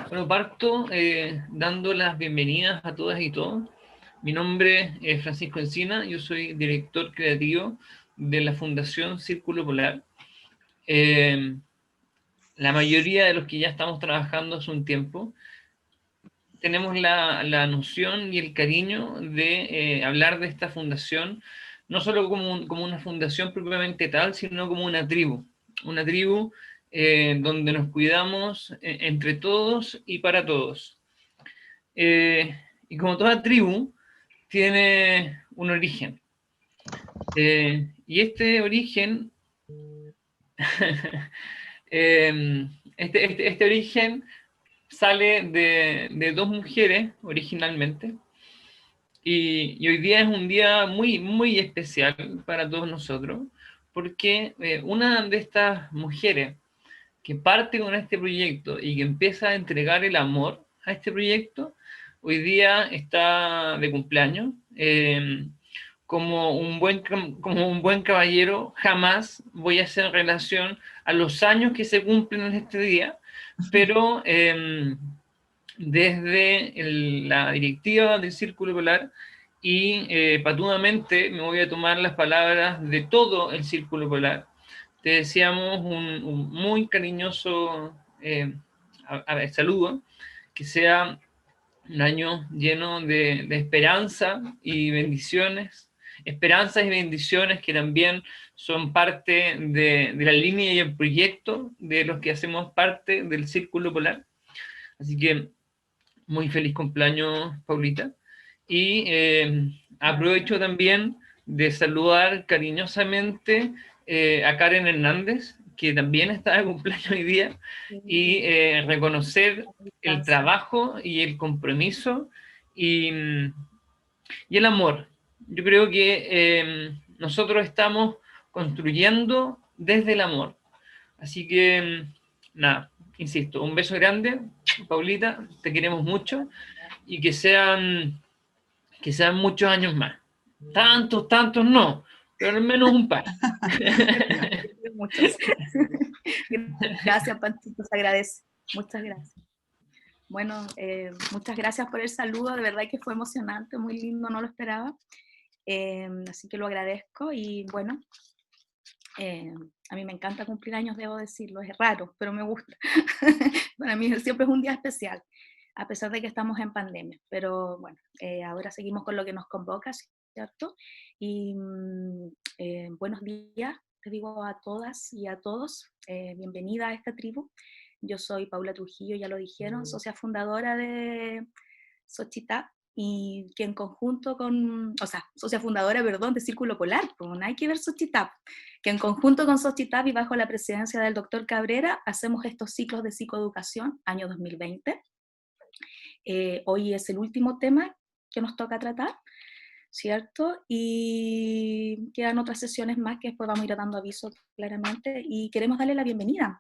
Bueno, parto dando las bienvenidas a todas y todos. Mi nombre es Francisco Encina, yo soy director creativo de la Fundación Círculo Polar. La mayoría de los que ya estamos trabajando hace un tiempo tenemos la noción y el cariño de hablar de esta fundación, no solo como una fundación propiamente tal, sino como una tribu donde nos cuidamos entre todos y para todos. Y como toda tribu, tiene un origen. Y este origen, este origen sale de dos mujeres originalmente. Y hoy día es un día muy, muy especial para todos nosotros, porque una de estas mujeres que parte con este proyecto y que empieza a entregar el amor a este proyecto, hoy día está de cumpleaños. Como un buen caballero, jamás voy a hacer relación a los años que se cumplen en este día, pero desde la directiva del Círculo Polar y patudamente me voy a tomar las palabras de todo el Círculo Polar. Te deseamos un muy cariñoso saludo, que sea un año lleno de esperanza y bendiciones, esperanzas y bendiciones que también son parte de la línea y el proyecto de los que hacemos parte del Círculo Polar. Así que muy feliz cumpleaños, Paulita. Y aprovecho también de saludar cariñosamente a Karen Hernández, que también está de cumpleaños hoy día, y reconocer el trabajo y el compromiso y, y el amor. Yo creo que nosotros estamos construyendo desde el amor. Así que, nada, insisto, un beso grande, Paulita, te queremos mucho y que sean muchos años más. Tantos, tantos no, pero al menos un par. Muchos. Gracias, Panchito, se agradece. Muchas gracias. Bueno, muchas gracias por el saludo, de verdad que fue emocionante, muy lindo, no lo esperaba. Así que lo agradezco y bueno, a mí me encanta cumplir años, debo decirlo, es raro, pero me gusta. Para mí siempre es un día especial, a pesar de que estamos en pandemia, pero bueno, ahora seguimos con lo que nos convoca, ¿cierto? Y buenos días, te digo a todas y a todos, bienvenida a esta tribu. Yo soy Paula Trujillo, ya lo dijeron, socia fundadora de Xochitá, y que en conjunto con, o sea, socia fundadora, perdón, de Círculo Polar, como no hay que ver Xochitá, que en conjunto con Xochitá y bajo la presidencia del doctor Cabrera hacemos estos ciclos de psicoeducación, año 2020. Hoy es el último tema que nos toca tratar, ¿cierto? Y quedan otras sesiones más que después vamos a ir dando aviso claramente, y queremos darle la bienvenida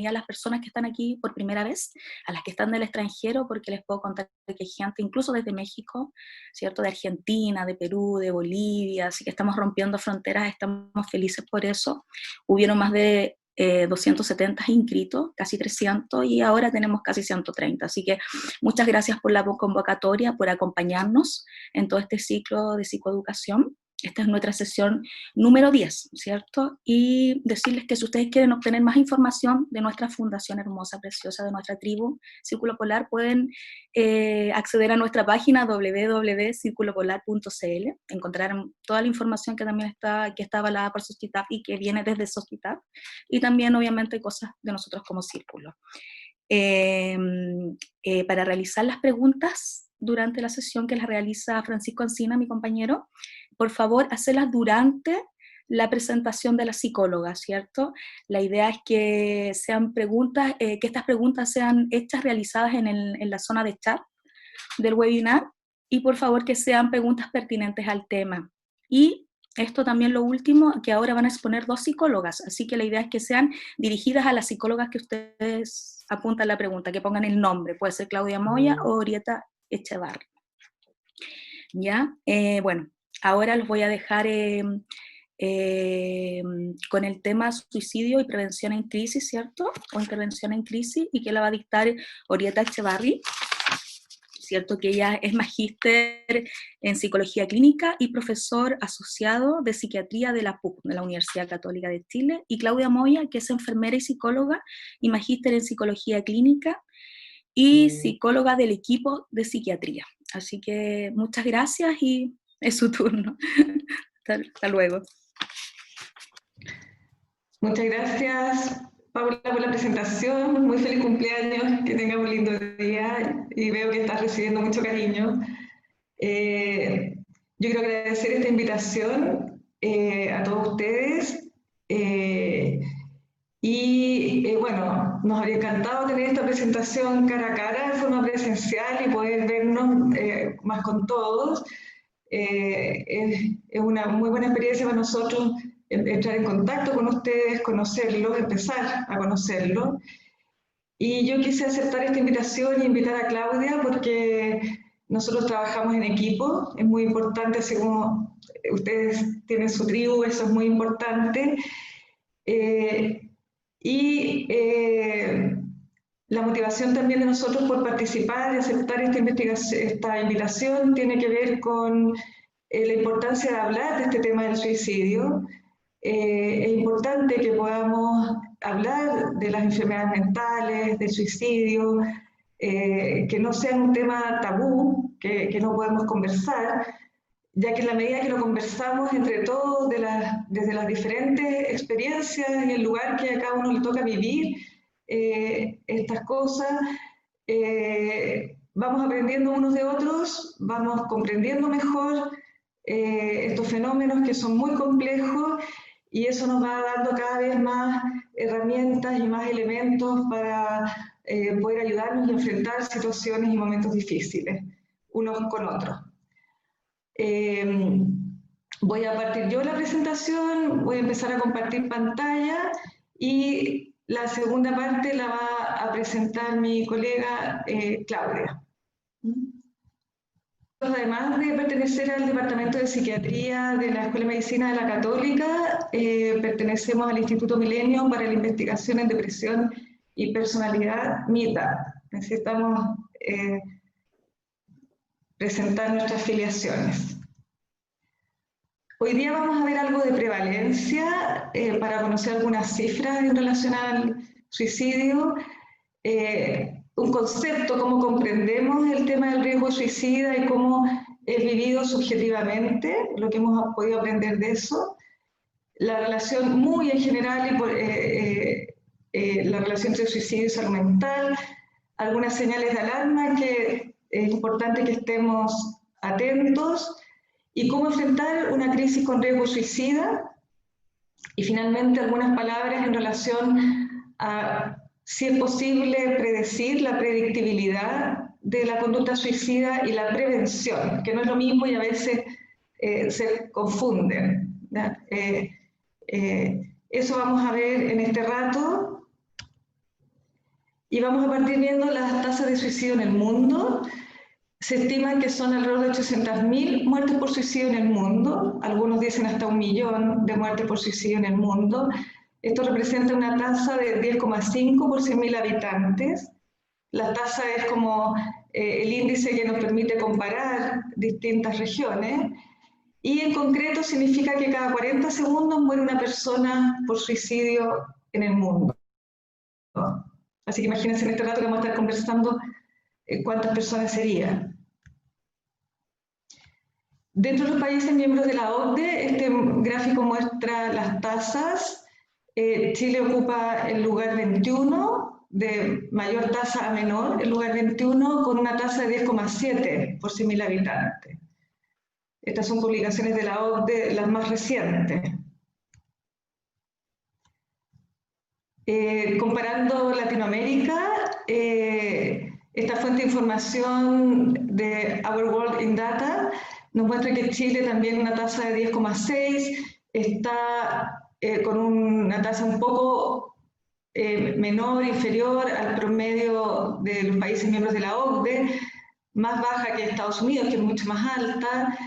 a las personas que están aquí por primera vez, a las que están del extranjero, porque les puedo contar que hay gente incluso desde México, ¿cierto? De Argentina, de Perú, de Bolivia, así que estamos rompiendo fronteras, estamos felices por eso. Hubieron más de 270 inscritos, casi 300, y ahora tenemos casi 130, así que muchas gracias por la convocatoria, por acompañarnos en todo este ciclo de psicoeducación. Esta es nuestra sesión número 10, ¿cierto? Y decirles que si ustedes quieren obtener más información de nuestra fundación hermosa, preciosa, de nuestra tribu, Círculo Polar, pueden acceder a nuestra página www.circulopolar.cl, encontrarán toda la información que también está avalada por Societap y que viene desde Societap, y también obviamente cosas de nosotros como Círculo. Para realizar las preguntas durante la sesión que las realiza Francisco Encina, mi compañero, por favor, hacerlas durante la presentación de la psicóloga, ¿cierto? La idea es que sean preguntas, que estas preguntas sean hechas, realizadas en la zona de chat del webinar, y por favor que sean preguntas pertinentes al tema. Y esto también lo último, que ahora van a exponer dos psicólogas, así que la idea es que sean dirigidas a las psicólogas que ustedes apuntan la pregunta, que pongan el nombre, puede ser Claudia Moya o Orieta Echevarri. ¿Ya? Bueno, ahora los voy a dejar con el tema suicidio y prevención en crisis, ¿cierto? O intervención en crisis, y que la va a dictar Orieta Echevarri, ¿cierto? Que ella es magíster en psicología clínica y profesor asociado de psiquiatría de la PUC, de la Universidad Católica de Chile, y Claudia Moya, que es enfermera y psicóloga y magíster en psicología clínica y psicóloga del equipo de psiquiatría. Así que muchas gracias y es su turno. Hasta luego. Muchas gracias, Paula, por la presentación. Muy feliz cumpleaños, que tengas un lindo día y veo que estás recibiendo mucho cariño. Yo quiero agradecer esta invitación a todos ustedes bueno, nos habría encantado tener esta presentación cara a cara, de forma presencial y poder vernos más con todos. Es una muy buena experiencia para nosotros entrar en contacto con ustedes, conocerlos, empezar a conocerlos. Y yo quise aceptar esta invitación y invitar a Claudia porque nosotros trabajamos en equipo, es muy importante, así como ustedes tienen su tribu, eso es muy importante. La motivación también de nosotros por participar y aceptar esta invitación tiene que ver con la importancia de hablar de este tema del suicidio. Es importante que podamos hablar de las enfermedades mentales, del suicidio, que no sea un tema tabú, que no podemos conversar, ya que en la medida que lo conversamos entre todos, desde las diferentes experiencias y el lugar que a cada uno le toca vivir estas cosas, vamos aprendiendo unos de otros, vamos comprendiendo mejor estos fenómenos que son muy complejos, y eso nos va dando cada vez más herramientas y más elementos para poder ayudarnos y enfrentar situaciones y momentos difíciles unos con otros. Voy a partir yo la presentación, voy a empezar a compartir pantalla y la segunda parte la va a presentar mi colega Claudia. Además de pertenecer al Departamento de Psiquiatría de la Escuela de Medicina de la Católica, pertenecemos al Instituto Milenio para la Investigación en Depresión y Personalidad, MITA. Necesitamos presentar nuestras afiliaciones. Hoy día vamos a ver algo de prevalencia para conocer algunas cifras en relación al suicidio, un concepto, cómo comprendemos el tema del riesgo suicida y cómo es vivido subjetivamente, lo que hemos podido aprender de eso, la relación muy en general la relación entre suicidio y salud mental, algunas señales de alarma que es importante que estemos atentos, y cómo enfrentar una crisis con riesgo suicida, y finalmente algunas palabras en relación a si es posible predecir la predictibilidad de la conducta suicida y la prevención, que no es lo mismo y a veces se confunden. Eso vamos a ver en este rato, y vamos a partir viendo las tasas de suicidio en el mundo. Se estima que son alrededor de 800.000 muertes por suicidio en el mundo, algunos dicen hasta 1 millón de muertes por suicidio en el mundo. Esto representa una tasa de 10,5 por 100.000 habitantes. La tasa es como el índice que nos permite comparar distintas regiones, y en concreto significa que cada 40 segundos muere una persona por suicidio en el mundo. Así que imagínense en este rato que vamos a estar conversando cuántas personas serían. Dentro de los países miembros de la OCDE, este gráfico muestra las tasas. Chile ocupa el lugar 21, de mayor tasa a menor, el lugar 21, con una tasa de 10,7 por 100.000 habitantes. Estas son publicaciones de la OCDE, las más recientes. Comparando Latinoamérica, esta fuente de información de Our World in Data nos muestra que Chile también una tasa de 10,6, está con una tasa un poco menor, inferior al promedio de los países miembros de la OCDE, más baja que Estados Unidos, que es mucho más alta,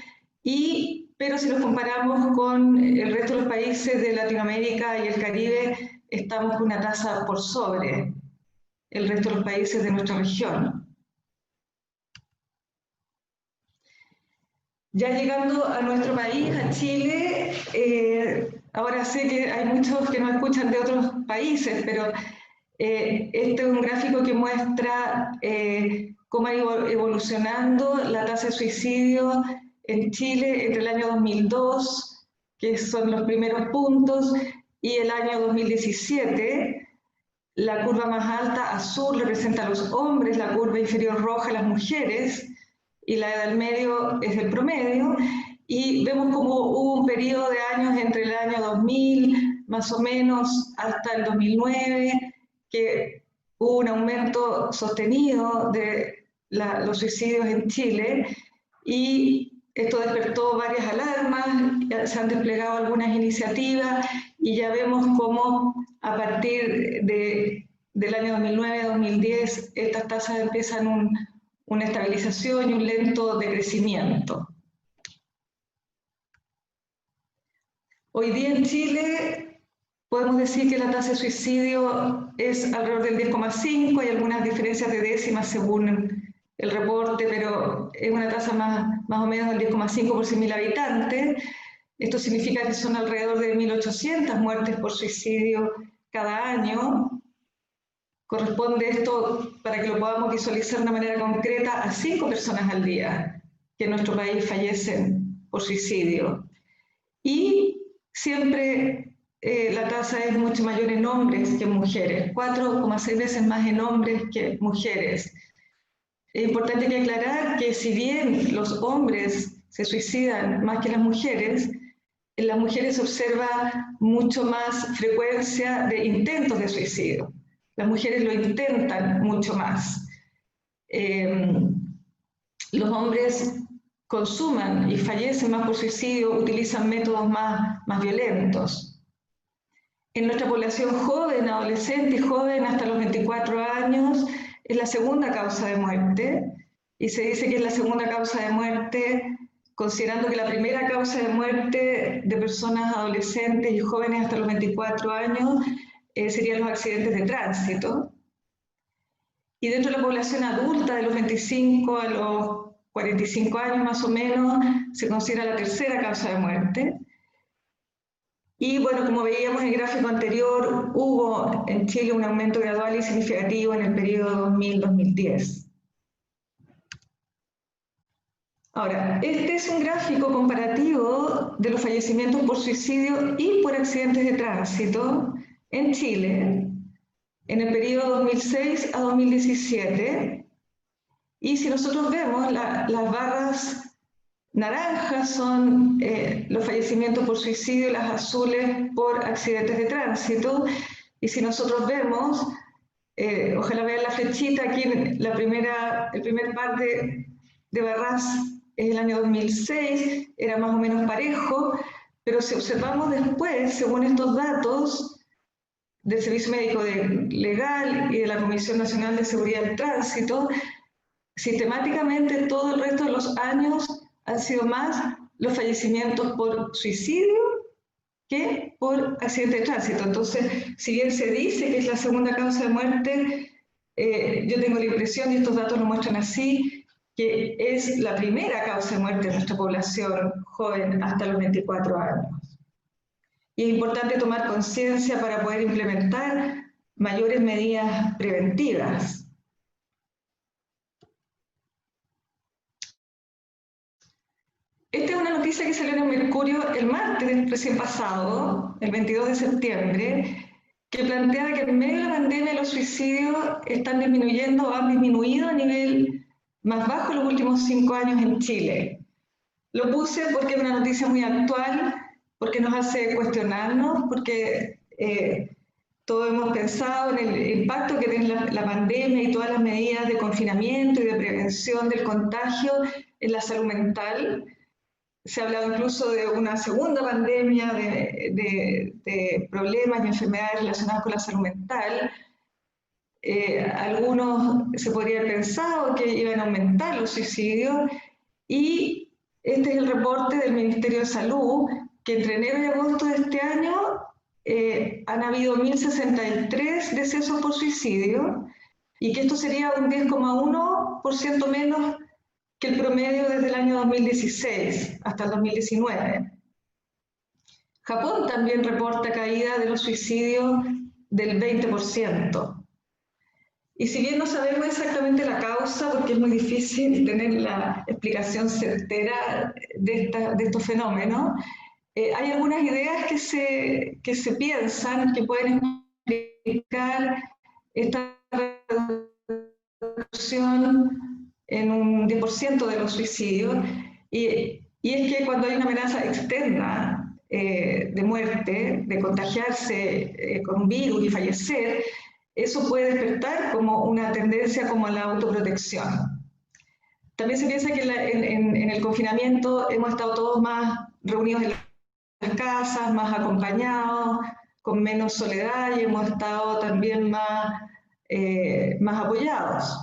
y pero si los comparamos con el resto de los países de Latinoamérica y el Caribe, estamos con una tasa por sobre el resto de los países de nuestra región. Ya llegando a nuestro país, a Chile, ahora sé que hay muchos que nos escuchan de otros países, pero este es un gráfico que muestra cómo ha ido evolucionando la tasa de suicidio en Chile entre el año 2002, que son los primeros puntos, y el año 2017. La curva más alta, azul, representa a los hombres, la curva inferior roja, las mujeres, y la edad del medio es el promedio, y vemos como hubo un periodo de años entre el año 2000, más o menos, hasta el 2009, que hubo un aumento sostenido de los suicidios en Chile, y esto despertó varias alarmas, se han desplegado algunas iniciativas, y ya vemos cómo a partir del año 2009-2010 estas tasas empiezan una estabilización y un lento decrecimiento. Hoy día en Chile podemos decir que la tasa de suicidio es alrededor del 10,5, hay algunas diferencias de décimas según el reporte, pero es una tasa más o menos del 10,5 por 100.000 habitantes. Esto significa que son alrededor de 1.800 muertes por suicidio cada año. Corresponde esto, para que lo podamos visualizar de una manera concreta, a 5 personas al día que en nuestro país fallecen por suicidio. Y siempre la tasa es mucho mayor en hombres que en mujeres, 4,6 veces más en hombres que mujeres. Es importante que aclarar que si bien los hombres se suicidan más que las mujeres, en las mujeres se observa mucho más frecuencia de intentos de suicidio. Las mujeres lo intentan mucho más. Los hombres consuman y fallecen más por suicidio, utilizan métodos más violentos. En nuestra población joven, adolescente y joven hasta los 24 años, es la segunda causa de muerte, y se dice que es la segunda causa de muerte, considerando que la primera causa de muerte de personas adolescentes y jóvenes hasta los 24 años serían los accidentes de tránsito. Y dentro de la población adulta, de los 25 a los 45 años más o menos, se considera la tercera causa de muerte. Y bueno, como veíamos en el gráfico anterior, hubo en Chile un aumento gradual y significativo en el periodo 2000-2010. Ahora, este es un gráfico comparativo de los fallecimientos por suicidio y por accidentes de tránsito en Chile en el periodo 2006 a 2017. Y si nosotros vemos, las barras naranjas son los fallecimientos por suicidio y las azules por accidentes de tránsito. Y si nosotros vemos, ojalá vean la flechita aquí, el primer par de barras es el año 2006, era más o menos parejo, pero si observamos después, según estos datos del Servicio Médico Legal y de la Comisión Nacional de Seguridad del Tránsito, sistemáticamente todo el resto de los años han sido más los fallecimientos por suicidio que por accidente de tránsito. Entonces, si bien se dice que es la segunda causa de muerte, yo tengo la impresión, y estos datos lo muestran así, que es la primera causa de muerte de nuestra población joven hasta los 24 años. Y es importante tomar conciencia para poder implementar mayores medidas preventivas. Esta es una noticia que salió en el Mercurio el martes recién pasado, el 22 de septiembre, que plantea que en medio de la pandemia los suicidios están disminuyendo o han disminuido a nivel más bajo en los últimos 5 años en Chile. Lo puse porque es una noticia muy actual, porque nos hace cuestionarnos, porque todos hemos pensado en el impacto que tiene la pandemia y todas las medidas de confinamiento y de prevención del contagio en la salud mental. Se ha hablado incluso de una segunda pandemia de problemas y enfermedades relacionadas con la salud mental. Algunos se podría haber pensado que iban a aumentar los suicidios y este es el reporte del Ministerio de Salud, que entre enero y agosto de este año han habido 1.063 decesos por suicidio, y que esto sería un 10,1% menos que el promedio desde el año 2016 hasta el 2019. Japón también reporta caída de los suicidios del 20%. Y si bien no sabemos exactamente la causa, porque es muy difícil tener la explicación certera de estos fenómenos, hay algunas ideas que se piensan que pueden explicar esta reducción en un 10% de los suicidios, y es que cuando hay una amenaza externa de muerte, de contagiarse con un virus y fallecer, eso puede despertar como una tendencia como a la autoprotección. También se piensa que en el confinamiento hemos estado todos más reunidos en las casas, más acompañados, con menos soledad, y hemos estado también más apoyados.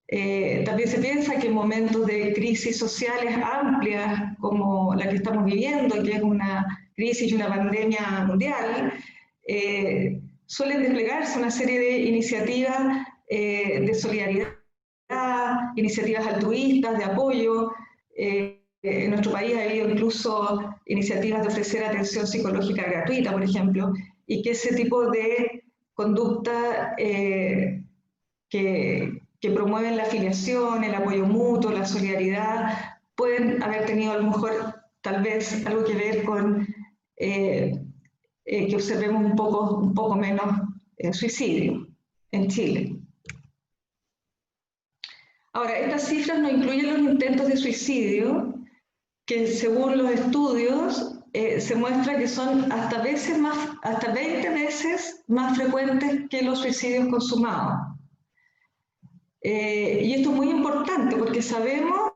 También se piensa que en momentos de crisis sociales amplias como la que estamos viviendo, que es una crisis y una pandemia mundial, suelen desplegarse una serie de iniciativas de solidaridad, iniciativas altruistas, de apoyo. En nuestro país ha habido incluso iniciativas de ofrecer atención psicológica gratuita, por ejemplo, y que ese tipo de conducta que promueven la afiliación, el apoyo mutuo, la solidaridad, pueden haber tenido a lo mejor tal vez algo que ver con que observemos un poco menos suicidio en Chile. Ahora, estas cifras no incluyen los intentos de suicidio, que según los estudios se muestra que son hasta 20 veces más frecuentes que los suicidios consumados. Y esto es muy importante porque sabemos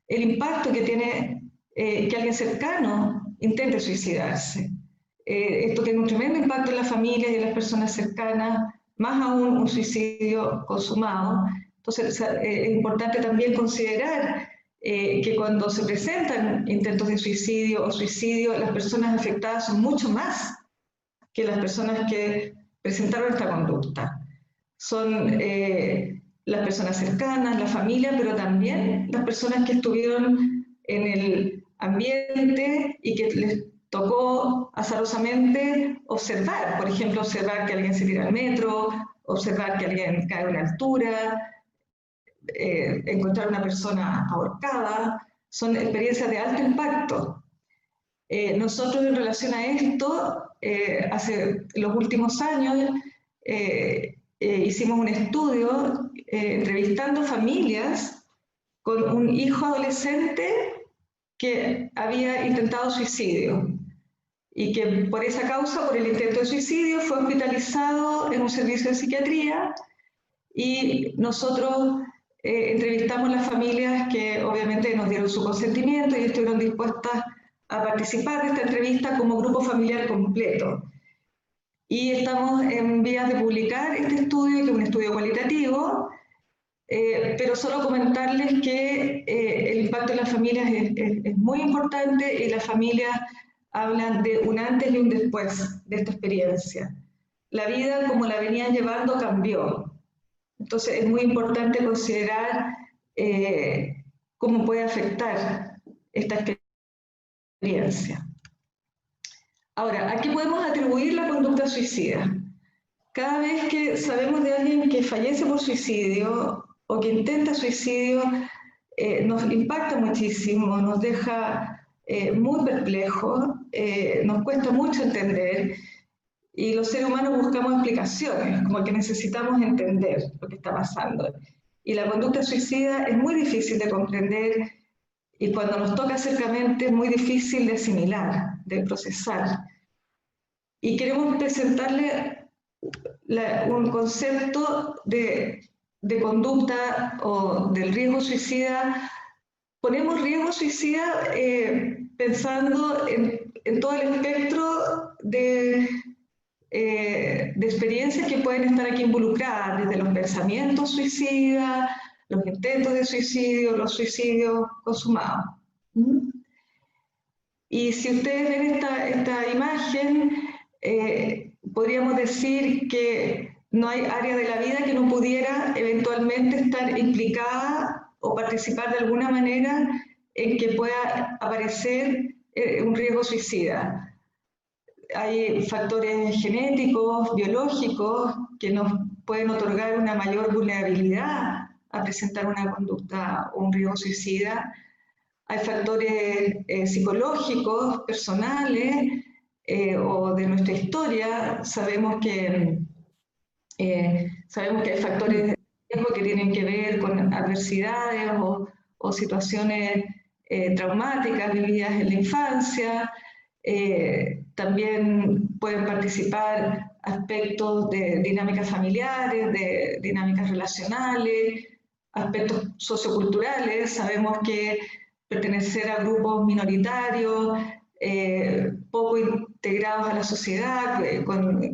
el impacto que tiene que alguien cercano intente suicidarse. Esto tiene un tremendo impacto en las familias y en las personas cercanas, más aún un suicidio consumado. Entonces es importante también considerar que cuando se presentan intentos de suicidio o suicidio, las personas afectadas son mucho más que las personas que presentaron esta conducta. Son las personas cercanas, la familia, pero también las personas que estuvieron en el ambiente y que les tocó azarosamente observar, por ejemplo, observar que alguien se tira al metro, observar que alguien cae a una altura, encontrar una persona ahorcada. Son experiencias de alto impacto. Nosotros en relación a esto, hace los últimos años, hicimos un estudio entrevistando familias con un hijo adolescente que había intentado suicidio y que por esa causa, por el intento de suicidio, fue hospitalizado en un servicio de psiquiatría, y nosotros entrevistamos las familias que obviamente nos dieron su consentimiento y estuvieron dispuestas a participar de esta entrevista como grupo familiar completo. Y estamos en vías de publicar este estudio, que es un estudio cualitativo, pero solo comentarles que el impacto en las familias es muy importante, y las familias hablan de un antes y un después de esta experiencia. La vida como la venían llevando cambió. Entonces es muy importante considerar cómo puede afectar esta experiencia. Ahora, ¿a qué podemos atribuir la conducta suicida? Cada vez que sabemos de alguien que fallece por suicidio o que intenta suicidio, nos impacta muchísimo, nos deja muy perplejos, nos cuesta mucho entender, y los seres humanos buscamos explicaciones, como que necesitamos entender lo que está pasando. Y la conducta suicida es muy difícil de comprender, y cuando nos toca cercamente es muy difícil de asimilar, de procesar. Y queremos presentarle un concepto de conducta o del riesgo suicida. Ponemos riesgo suicida pensando en todo el espectro de experiencias que pueden estar aquí involucradas, desde los pensamientos suicidas los intentos de suicidio, los suicidios consumados. Y si ustedes ven esta imagen, podríamos decir que no hay área de la vida que no pudiera eventualmente estar implicada o participar de alguna manera en que pueda aparecer un riesgo suicida. Hay factores genéticos, biológicos, que nos pueden otorgar una mayor vulnerabilidad a presentar una conducta o un riesgo suicida. Hay factores psicológicos, personales, o de nuestra historia. Sabemos que hay factores de riesgo que tienen que ver con adversidades o situaciones traumáticas vividas en la infancia. También pueden participar aspectos de dinámicas familiares, de dinámicas relacionales, aspectos socioculturales. Sabemos que pertenecer a grupos minoritarios, poco integrados a la sociedad, con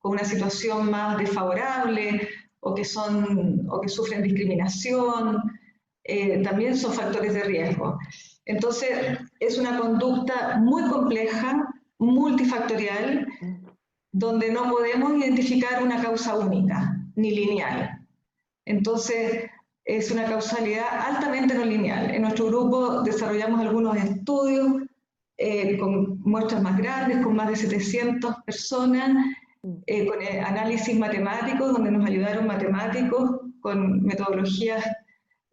una situación más desfavorable, o que sufren discriminación, también son factores de riesgo. Entonces, es una conducta muy compleja, multifactorial, donde no podemos identificar una causa única, ni lineal. Entonces, es una causalidad altamente no lineal. En nuestro grupo desarrollamos algunos estudios con muestras más grandes, con más de 700 personas, con análisis matemáticos, donde nos ayudaron matemáticos con metodologías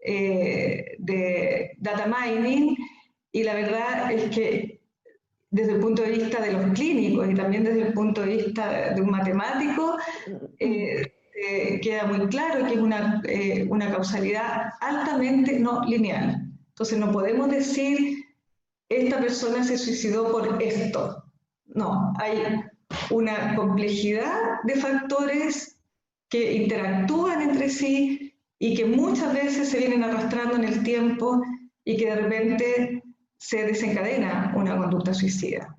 de data mining, y la verdad es que desde el punto de vista de los clínicos y también desde el punto de vista de un matemático, queda muy claro que es una causalidad altamente no lineal. Entonces no podemos decir, esta persona se suicidó por esto. No, hay una complejidad de factores que interactúan entre sí y que muchas veces se vienen arrastrando en el tiempo y que de repente se desencadena una conducta suicida.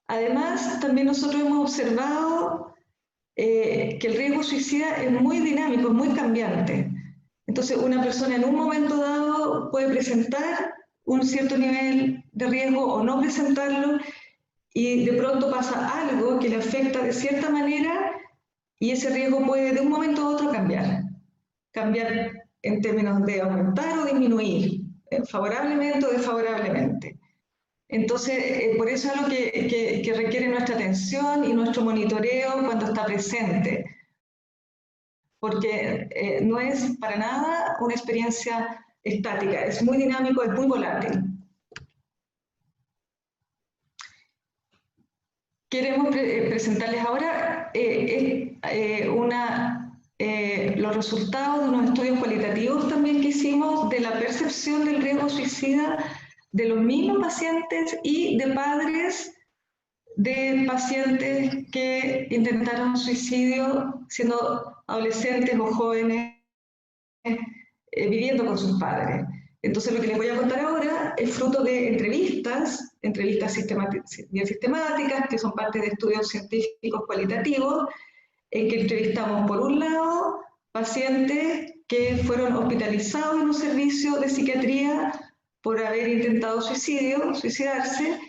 Además, también nosotros hemos observado que el riesgo suicida es muy dinámico, es muy cambiante. Entonces, una persona en un momento dado puede presentar un cierto nivel de riesgo o no presentarlo, y de pronto pasa algo que le afecta de cierta manera, y ese riesgo puede de un momento a otro cambiar en términos de aumentar o disminuir, favorablemente o desfavorablemente. Entonces, por eso es algo que requiere nuestra atención y nuestro monitoreo cuando está presente, porque no es para nada una experiencia estática, es muy dinámico, es muy volátil. Queremos presentarles ahora los resultados de unos estudios cualitativos también que hicimos de la percepción del riesgo suicida de los mismos pacientes y de padres de pacientes que intentaron suicidio siendo adolescentes o jóvenes viviendo con sus padres. Entonces, lo que les voy a contar ahora es fruto de entrevistas bien sistemáticas, que son parte de estudios científicos cualitativos, en que entrevistamos, por un lado, pacientes que fueron hospitalizados en un servicio de psiquiatría por haber intentado suicidarse,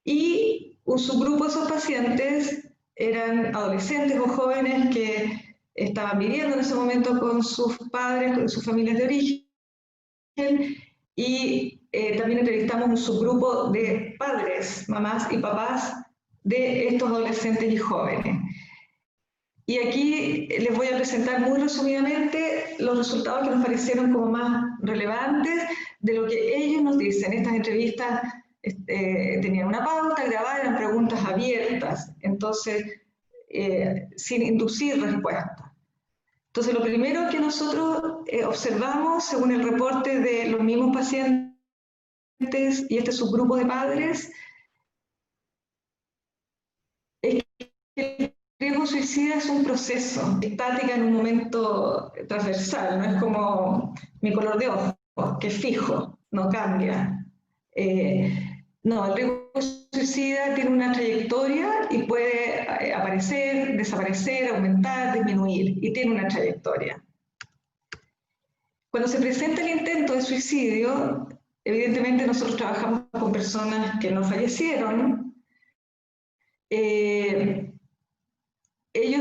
y un subgrupo de esos pacientes eran adolescentes o jóvenes que estaban viviendo en ese momento con sus padres, con sus familias de origen, y también entrevistamos un subgrupo de padres, mamás y papás de estos adolescentes y jóvenes. Y aquí les voy a presentar muy resumidamente los resultados que nos parecieron como más relevantes de lo que ellos nos dicen. Estas entrevistas tenían una pauta, grabadas, eran preguntas abiertas, entonces sin inducir respuestas. Entonces, lo primero que nosotros observamos, según el reporte de los mismos pacientes y este subgrupo de padres, es que el riesgo suicida es un proceso, estática en un momento transversal, no es como mi color de ojos, que es fijo, no cambia. No, el riesgo suicida tiene una trayectoria y puede aparecer, desaparecer, aumentar, disminuir, y tiene una trayectoria. Cuando se presenta el intento de suicidio, evidentemente nosotros trabajamos con personas que no fallecieron. Ellos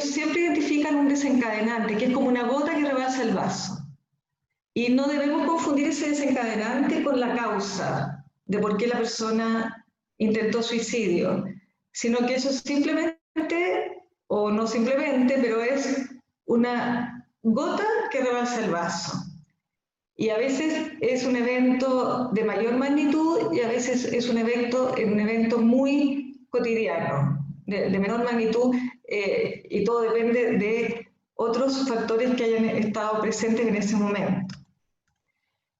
siempre identifican un desencadenante, que es como una gota que rebalsa el vaso. Y no debemos confundir ese desencadenante con la causa de por qué la persona intentó suicidio, sino que eso simplemente, o no simplemente, pero es una gota que rebalsa el vaso. Y a veces es un evento de mayor magnitud y a veces es un evento muy cotidiano, de menor magnitud, y todo depende de otros factores que hayan estado presentes en ese momento.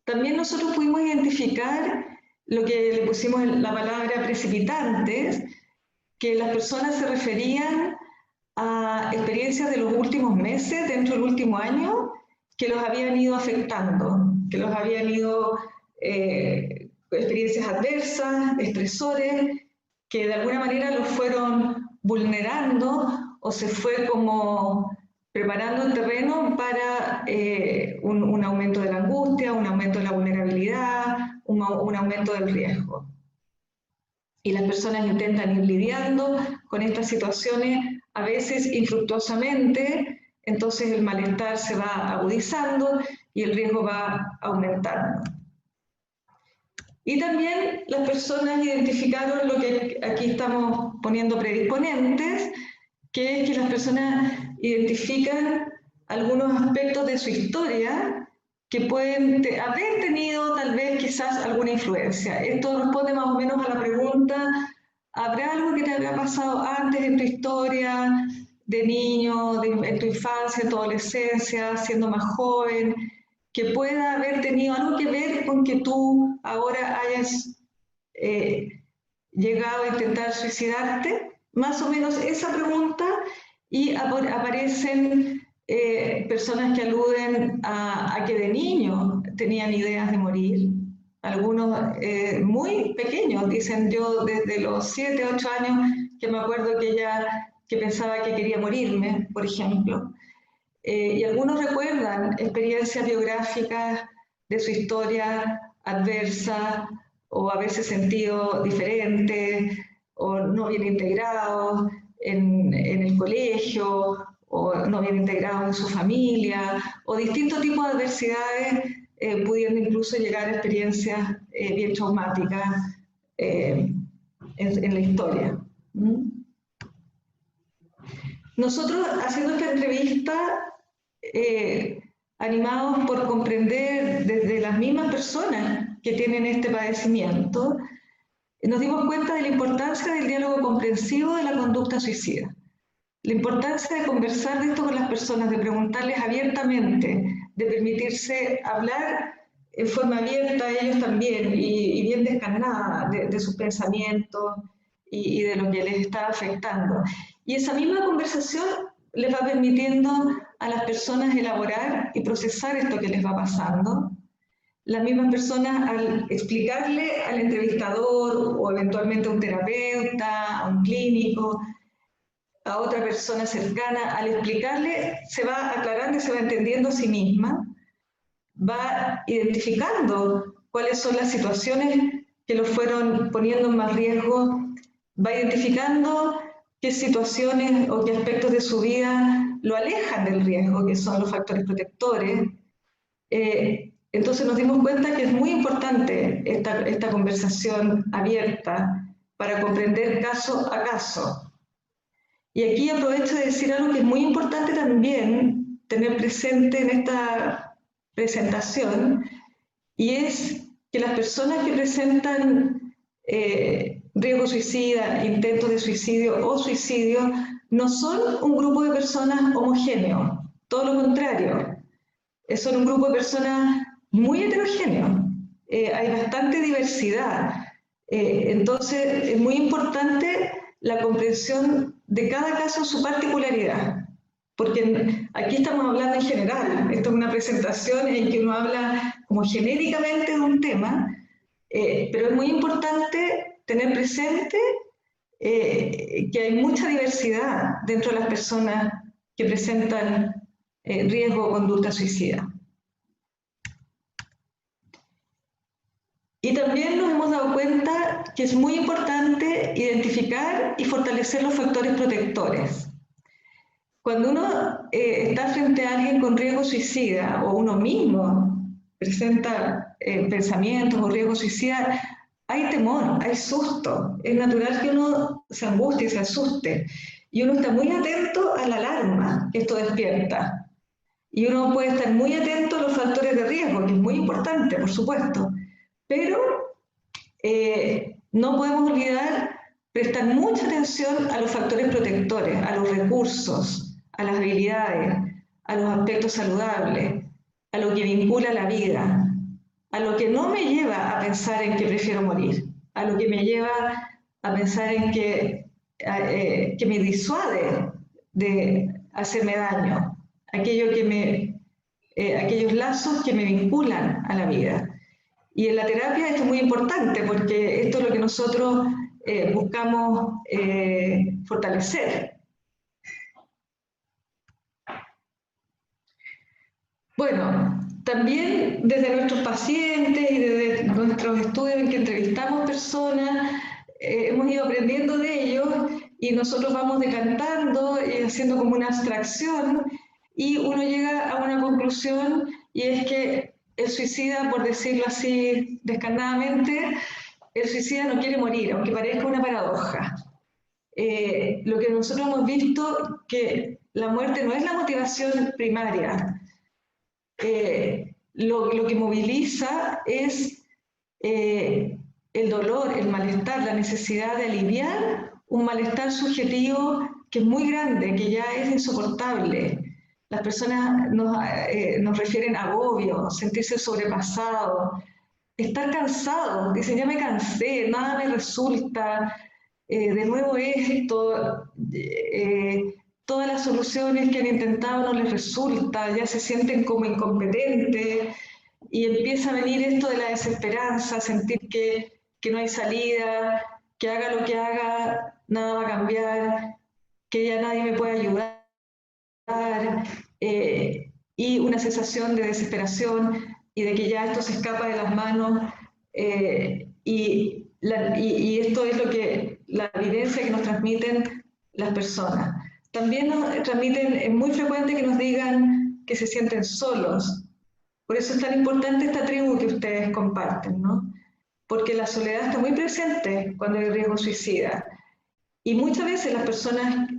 También nosotros pudimos identificar lo que le pusimos en la palabra precipitantes, que las personas se referían a experiencias de los últimos meses, dentro del último año, que los habían ido afectando, que los habían ido experiencias adversas, estresores, que de alguna manera los fueron vulnerando o se fue como preparando el terreno para un aumento de la angustia, un aumento de la vulnerabilidad, un aumento del riesgo. Y las personas intentan ir lidiando con estas situaciones, a veces infructuosamente, entonces el malestar se va agudizando y el riesgo va aumentando. Y también las personas identificaron lo que aquí estamos poniendo predisponentes, que es que las personas identifican algunos aspectos de su historia que pueden haber tenido tal vez quizás alguna influencia. Esto responde más o menos a la pregunta, ¿habrá algo que te habrá pasado antes en tu historia, de niño, en tu infancia, en tu adolescencia, siendo más joven, que pueda haber tenido algo que ver con que tú ahora hayas llegado a intentar suicidarte? Más o menos esa pregunta, y aparecen personas que aluden a que de niño tenían ideas de morir. Algunos muy pequeños dicen, yo desde los 7, 8 años que me acuerdo que pensaba que quería morirme, por ejemplo. Y algunos recuerdan experiencias biográficas de su historia adversa, o a veces sentido diferente, o no bien integrados en el colegio, o no bien integrados en su familia, o distintos tipos de adversidades, pudiendo incluso llegar a experiencias bien traumáticas en la historia. Nosotros, haciendo esta entrevista, animados por comprender desde las mismas personas que tienen este padecimiento, nos dimos cuenta de la importancia del diálogo comprensivo de la conducta suicida. La importancia de conversar de esto con las personas, de preguntarles abiertamente, de permitirse hablar en forma abierta a ellos también y bien descarnada de sus pensamientos y de lo que les está afectando. Y esa misma conversación les va permitiendo a las personas elaborar y procesar esto que les va pasando. Las mismas personas, al explicarle al entrevistador o eventualmente a un terapeuta, a un clínico, a otra persona cercana, al explicarle, se va aclarando y se va entendiendo a sí misma, va identificando cuáles son las situaciones que lo fueron poniendo en más riesgo, va identificando qué situaciones o qué aspectos de su vida lo alejan del riesgo, que son los factores protectores. Entonces nos dimos cuenta que es muy importante esta conversación abierta para comprender caso a caso. Y aquí aprovecho de decir algo que es muy importante también tener presente en esta presentación, y es que las personas que presentan riesgo suicida, intentos de suicidio o suicidio, no son un grupo de personas homogéneo, todo lo contrario, son un grupo de personas muy heterogéneo, hay bastante diversidad, entonces es muy importante la comprensión de cada caso en su particularidad, porque aquí estamos hablando en general, esto es una presentación en que uno habla como genéricamente de un tema, Pero es muy importante tener presente que hay mucha diversidad dentro de las personas que presentan riesgo o conducta suicida. Y también nos hemos dado cuenta que es muy importante identificar y fortalecer los factores protectores. Cuando uno está frente a alguien con riesgo suicida o uno mismo presenta pensamientos o riesgo suicida, hay temor, hay susto. Es natural que uno se angustie, se asuste. Y uno está muy atento a la alarma que esto despierta. Y uno puede estar muy atento a los factores de riesgo, que es muy importante, por supuesto. Pero no podemos olvidar prestar mucha atención a los factores protectores, a los recursos, a las habilidades, a los aspectos saludables, a lo que vincula la vida, a lo que no me lleva a pensar en que prefiero morir, a lo que me lleva a pensar en que me disuade de hacerme daño, aquellos lazos que me vinculan a la vida. Y en la terapia esto es muy importante porque esto es lo que nosotros buscamos fortalecer. Bueno, también desde nuestros pacientes y desde nuestros estudios en que entrevistamos personas, hemos ido aprendiendo de ellos y nosotros vamos decantando y haciendo como una abstracción y uno llega a una conclusión y es que el suicida, por decirlo así descarnadamente, el suicida no quiere morir, aunque parezca una paradoja. Lo que nosotros hemos visto que la muerte no es la motivación primaria. Lo que moviliza es el dolor, el malestar, la necesidad de aliviar un malestar subjetivo que es muy grande, que ya es insoportable. Las personas nos refieren a agobio, sentirse sobrepasado, estar cansado, dicen ya me cansé, nada me resulta, de nuevo esto, todas las soluciones que han intentado no les resulta, ya se sienten como incompetentes y empieza a venir esto de la desesperanza, sentir que no hay salida, que haga lo que haga, nada va a cambiar, que ya nadie me puede ayudar, y una sensación de desesperación y de que ya esto se escapa de las manos, y esto es lo que la evidencia que nos transmiten las personas. También nos transmiten, es muy frecuente que nos digan que se sienten solos. Por eso es tan importante esta tribu que ustedes comparten, ¿no? Porque la soledad está muy presente cuando hay riesgo suicida. Y muchas veces las personas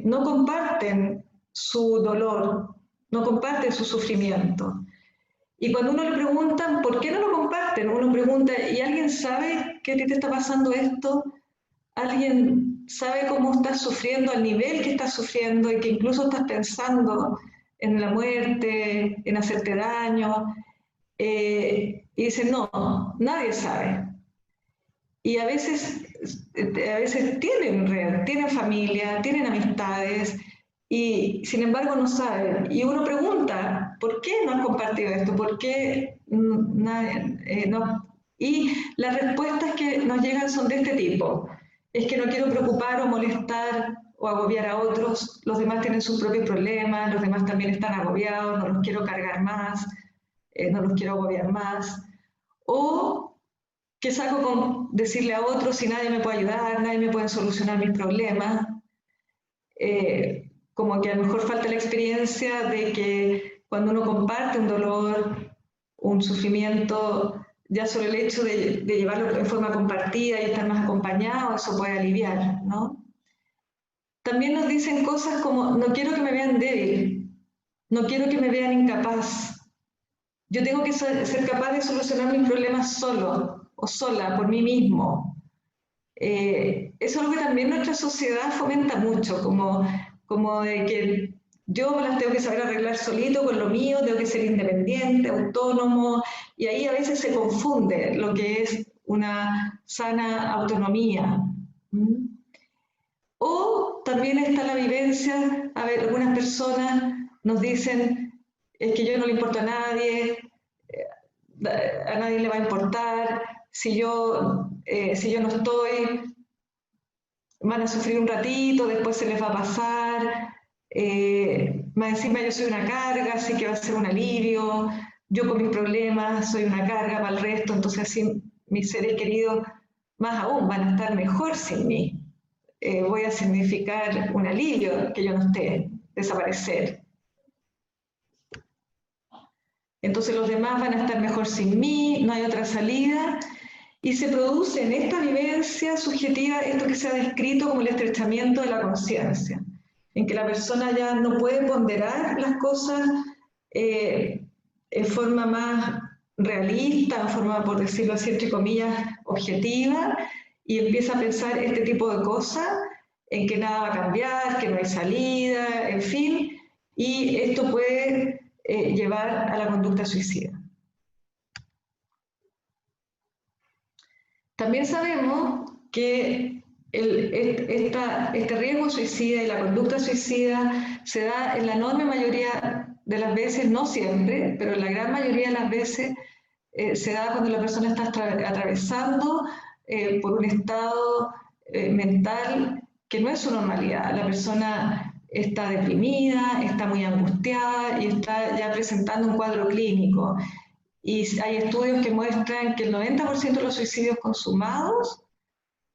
no comparten su dolor, no comparten su sufrimiento. Y cuando uno le preguntan, ¿por qué no lo comparten? Uno pregunta, ¿y alguien sabe que a ti te está pasando esto? ¿Alguien sabe cómo estás sufriendo, al nivel que estás sufriendo y que incluso estás pensando en la muerte, en hacerte daño? Y dicen, no, nadie sabe. Y a veces tienen familia, tienen amistades, y sin embargo no saben. Y uno pregunta, ¿por qué no han compartido esto? ¿Por qué nadie, no? Y las respuestas que nos llegan son de este tipo. Es que no quiero preocupar o molestar o agobiar a otros, los demás tienen sus propios problemas, los demás también están agobiados, no los quiero cargar más, no los quiero agobiar más. O ¿qué saco con decirle a otros si nadie me puede ayudar, nadie me puede solucionar mis problemas? Como que a lo mejor falta la experiencia de que cuando uno comparte un dolor, un sufrimiento, ya solo el hecho de llevarlo en forma compartida y estar más acompañado, eso puede aliviar, ¿no? También nos dicen cosas como, no quiero que me vean débil, no quiero que me vean incapaz. Yo tengo que ser capaz de solucionar mis problemas solo o sola, por mí mismo. Eso es algo que también nuestra sociedad fomenta mucho, como de que yo las tengo que saber arreglar solito con lo mío, tengo que ser independiente, autónomo, y ahí a veces se confunde lo que es una sana autonomía. O también está la vivencia, a ver, algunas personas nos dicen, es que yo no le importo a nadie le va a importar, si yo no estoy, van a sufrir un ratito, después se les va a pasar, más encima yo soy una carga, así que va a ser un alivio, yo con mis problemas soy una carga para el resto, entonces así mis seres queridos más aún van a estar mejor sin mí. Voy a significar un alivio que yo no esté, desaparecer. Entonces los demás van a estar mejor sin mí, no hay otra salida, y se produce en esta vivencia subjetiva esto que se ha descrito como el estrechamiento de la conciencia, en que la persona ya no puede ponderar las cosas en forma más realista, en forma, por decirlo así, entre comillas, objetiva, y empieza a pensar este tipo de cosas, en que nada va a cambiar, que no hay salida, en fin, y esto puede llevar a la conducta suicida. También sabemos que este riesgo suicida y la conducta suicida se da en la enorme mayoría de las veces, no siempre, pero en la gran mayoría de las veces se da cuando la persona está atravesando por un estado mental que no es su normalidad. La persona está deprimida, está muy angustiada y está ya presentando un cuadro clínico. Y hay estudios que muestran que el 90% de los suicidios consumados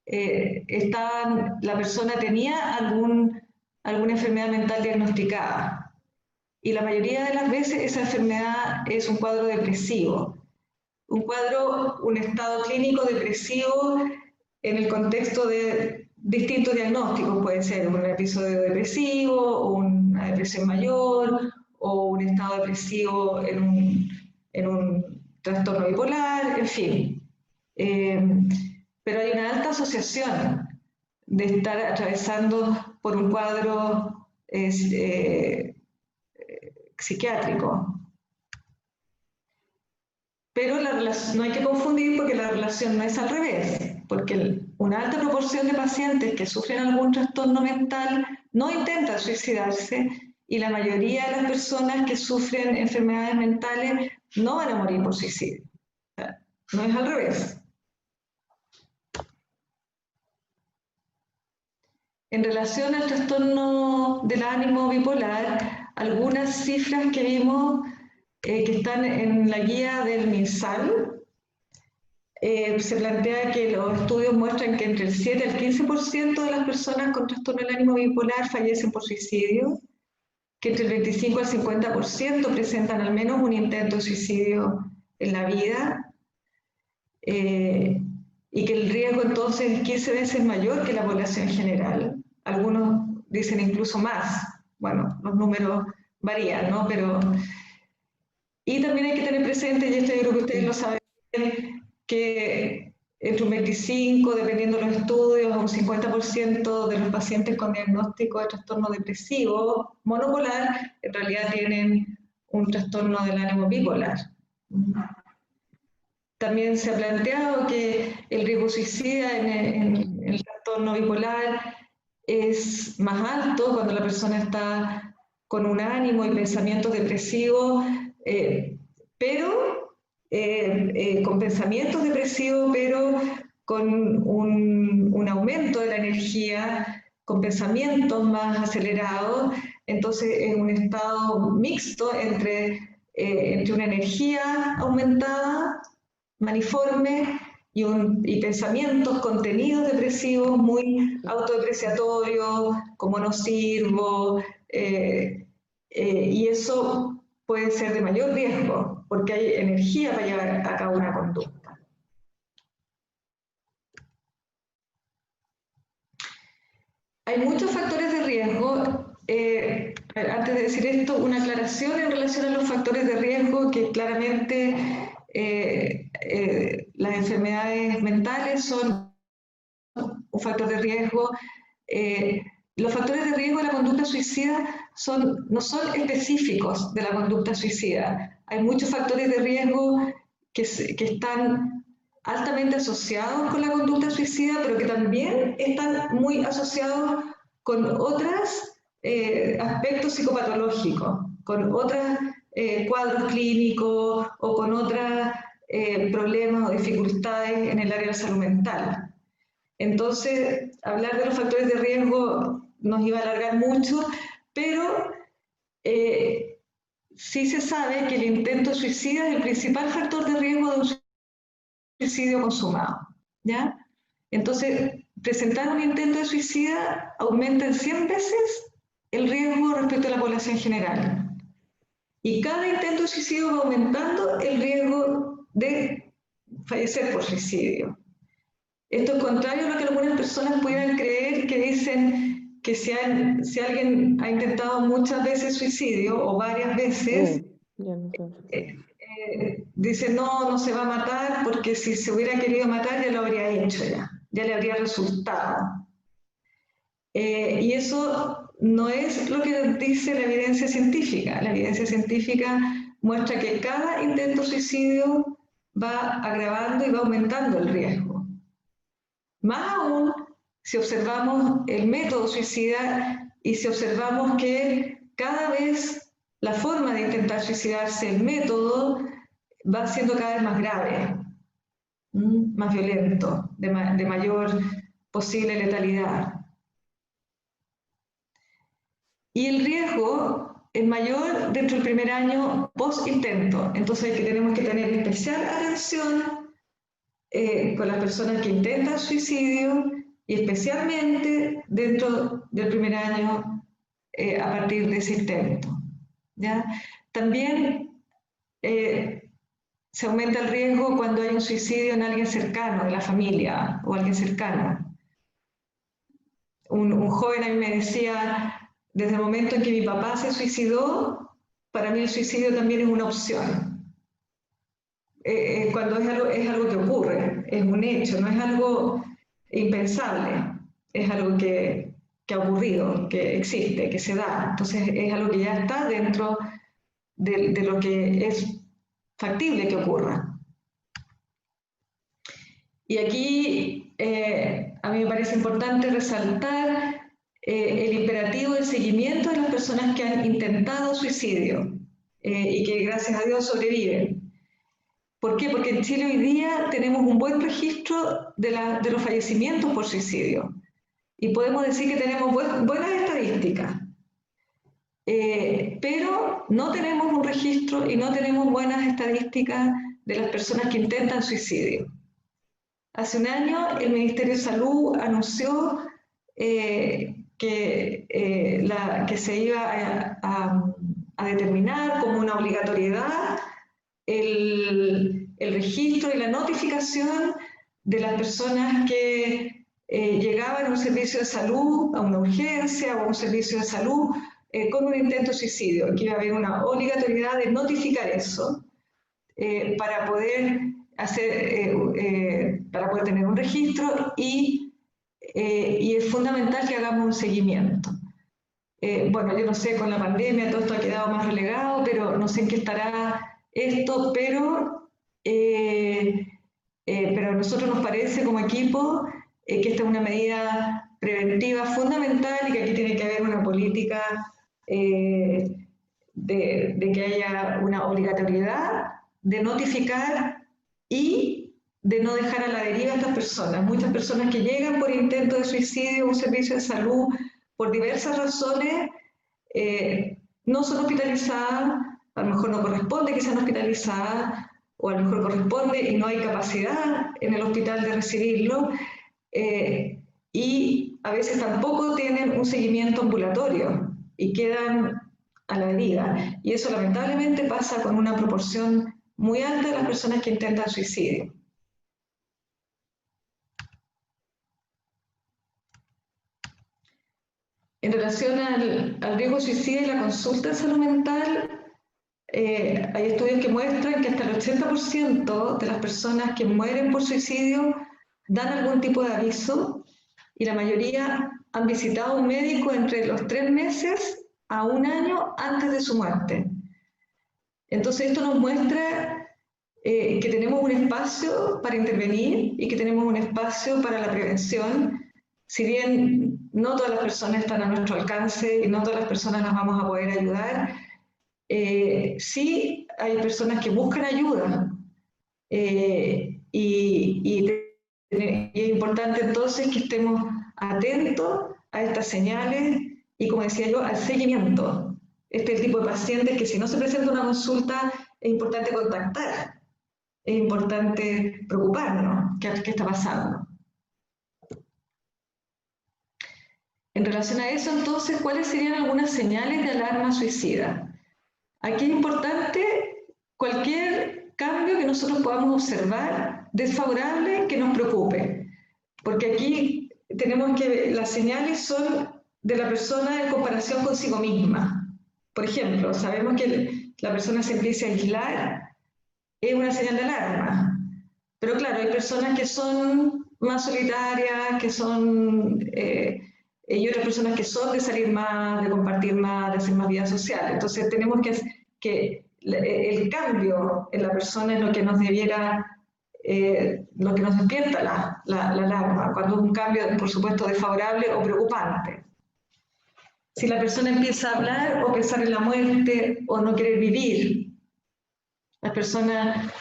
la persona tenía alguna enfermedad mental diagnosticada. Y la mayoría de las veces esa enfermedad es un cuadro depresivo. Un estado clínico depresivo en el contexto de distintos diagnósticos. Puede ser un episodio depresivo, o una depresión mayor, o un estado depresivo en un trastorno bipolar, en fin. Pero hay una alta asociación de estar atravesando por un cuadro psiquiátrico. Pero no hay que confundir porque la relación no es al revés, porque una alta proporción de pacientes que sufren algún trastorno mental no intentan suicidarse y la mayoría de las personas que sufren enfermedades mentales no van a morir por suicidio. O sea, no es al revés. En relación al trastorno del ánimo bipolar, algunas cifras que vimos que están en la guía del MinSal, se plantea que los estudios muestran que entre el 7 al 15% de las personas con trastorno del ánimo bipolar fallecen por suicidio, que entre el 25 al 50% presentan al menos un intento de suicidio en la vida, y que el riesgo entonces es 15 veces mayor que la población general. Algunos dicen incluso más. Bueno, los números varían, ¿no? Y también hay que tener presente, y esto yo creo que ustedes lo saben, que entre un 25, dependiendo de los estudios, un 50% de los pacientes con diagnóstico de trastorno depresivo monopolar en realidad tienen un trastorno del ánimo bipolar. También se ha planteado que el riesgo suicida en el trastorno bipolar es más alto cuando la persona está con un ánimo y pensamientos depresivos, con pensamientos depresivos, pero con un aumento de la energía, con pensamientos más acelerados. Entonces es un estado mixto entre una energía aumentada, maniforme, y pensamientos, contenidos depresivos muy autodepreciatorios, como no sirvo, y eso puede ser de mayor riesgo, porque hay energía para llevar a cabo una conducta. Hay muchos factores de riesgo. Antes de decir esto, una aclaración en relación a los factores de riesgo, que claramente las enfermedades mentales son un factor de riesgo. Los factores de riesgo de la conducta suicida no son específicos de la conducta suicida. Hay muchos factores de riesgo que están altamente asociados con la conducta suicida, pero que también están muy asociados con otros aspectos psicopatológicos, con otros cuadros clínicos o con otras problemas o dificultades en el área de la salud mental. Entonces, hablar de los factores de riesgo nos iba a alargar mucho, pero sí se sabe que el intento suicida es el principal factor de riesgo de un suicidio consumado, ¿ya? Entonces, presentar un intento de suicida aumenta en 100 veces el riesgo respecto a la población general. Y cada intento de suicidio va aumentando el riesgo de fallecer por suicidio. Esto es contrario a lo que algunas personas puedan creer, que dicen que si alguien ha intentado muchas veces suicidio o varias veces, dice no se va a matar porque si se hubiera querido matar ya lo habría hecho, ya le habría resultado. Y eso no es lo que dice la evidencia científica. La evidencia científica muestra que cada intento de suicidio va agravando y va aumentando el riesgo. Más aún si observamos el método suicida y si observamos que cada vez la forma de intentar suicidarse, el método, va siendo cada vez más grave, más violento, de mayor posible letalidad. Y el riesgo es mayor dentro del primer año post-intento. Entonces tenemos que tener especial atención con las personas que intentan suicidio y especialmente dentro del primer año a partir de ese intento, ¿ya? También se aumenta el riesgo cuando hay un suicidio en alguien cercano, de la familia o alguien cercano. Un joven a mí me decía, desde el momento en que mi papá se suicidó, para mí el suicidio también es una opción. Cuando es algo que ocurre, es un hecho, no es algo impensable, es algo que ha ocurrido, que existe, que se da. Entonces es algo que ya está dentro de lo que es factible que ocurra. Y aquí a mí me parece importante resaltar el imperativo del seguimiento de las personas que han intentado suicidio y que gracias a Dios sobreviven. ¿Por qué? Porque en Chile hoy día tenemos un buen registro de los fallecimientos por suicidio y podemos decir que tenemos buenas estadísticas, pero no tenemos un registro y no tenemos buenas estadísticas de las personas que intentan suicidio. Hace un año el Ministerio de Salud anunció que se iba a determinar como una obligatoriedad el registro y la notificación de las personas que llegaban a un servicio de salud, a una urgencia o a un servicio de salud con un intento de suicidio, que iba a haber una obligatoriedad de notificar eso para poder tener un registro y es fundamental que hagamos un seguimiento. Bueno, yo no sé, con la pandemia todo esto ha quedado más relegado, pero no sé en qué estará esto, pero a nosotros nos parece como equipo que esta es una medida preventiva fundamental y que aquí tiene que haber una política de que haya una obligatoriedad de notificar y de no dejar a la deriva a estas personas. Muchas personas que llegan por intento de suicidio a un servicio de salud por diversas razones no son hospitalizadas, a lo mejor no corresponde que sean hospitalizadas o a lo mejor corresponde y no hay capacidad en el hospital de recibirlo y a veces tampoco tienen un seguimiento ambulatorio y quedan a la deriva. Y eso lamentablemente pasa con una proporción muy alta de las personas que intentan suicidio. En relación al riesgo suicida y la consulta de salud mental, hay estudios que muestran que hasta el 80% de las personas que mueren por suicidio dan algún tipo de aviso y la mayoría han visitado a un médico entre los 3 meses a 1 año antes de su muerte. Entonces esto nos muestra que tenemos un espacio para intervenir y que tenemos un espacio para la prevención. Si bien no todas las personas están a nuestro alcance y no todas las personas las vamos a poder ayudar, sí hay personas que buscan ayuda y es importante entonces que estemos atentos a estas señales y, como decía yo, al seguimiento. Este es el tipo de pacientes que, si no se presenta una consulta, es importante contactar, es importante preocuparnos. ¿Qué está pasando? En relación a eso, entonces, ¿cuáles serían algunas señales de alarma suicida? Aquí es importante cualquier cambio que nosotros podamos observar desfavorable que nos preocupe, porque aquí tenemos que las señales son de la persona en comparación consigo misma. Por ejemplo, sabemos que la persona se empieza a aislar, es una señal de alarma, pero claro, hay personas que son más solitarias, que son... y otras personas que son de salir más, de compartir más, de hacer más vida social. Entonces tenemos que el cambio en la persona es lo que nos debiera, lo que nos despierta la alarma, cuando es un cambio, por supuesto, desfavorable o preocupante. Si la persona empieza a hablar o pensar en la muerte o no querer vivir, las personas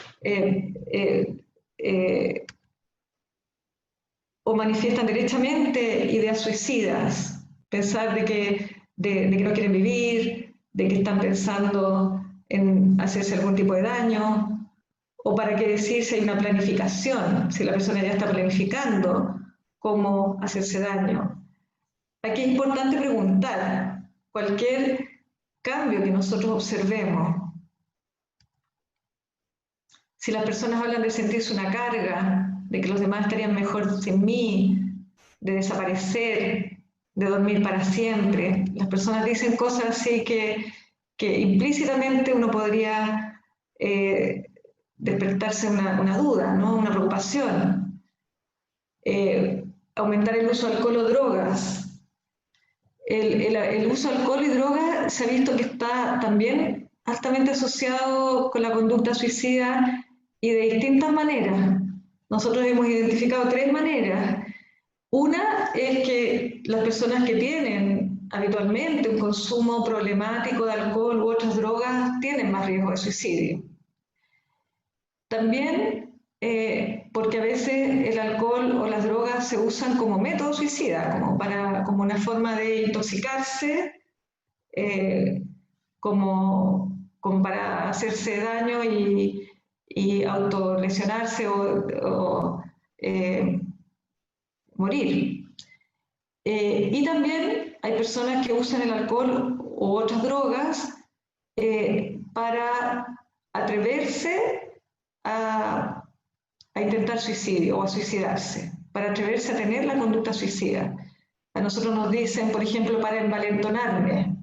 o manifiestan derechamente ideas suicidas, pensar de que no quieren vivir, de que están pensando en hacerse algún tipo de daño, o para qué decir si hay una planificación, si la persona ya está planificando cómo hacerse daño. Aquí es importante preguntar cualquier cambio que nosotros observemos. Si las personas hablan de sentirse una carga, de que los demás estarían mejor sin mí, de desaparecer, de dormir para siempre, las personas dicen cosas así que implícitamente uno podría despertarse una duda, ¿no? Una preocupación. Aumentar el uso de alcohol o drogas. El uso de alcohol y drogas se ha visto que está también altamente asociado con la conducta suicida, y de distintas maneras. Nosotros hemos identificado 3 maneras. Una es que las personas que tienen habitualmente un consumo problemático de alcohol u otras drogas tienen más riesgo de suicidio. También porque a veces el alcohol o las drogas se usan como método suicida, como una forma de intoxicarse, como para hacerse daño y autolesionarse o morir. Y también hay personas que usan el alcohol u otras drogas para atreverse a intentar suicidio o a suicidarse, para atreverse a tener la conducta suicida. A nosotros nos dicen, por ejemplo, para envalentonarme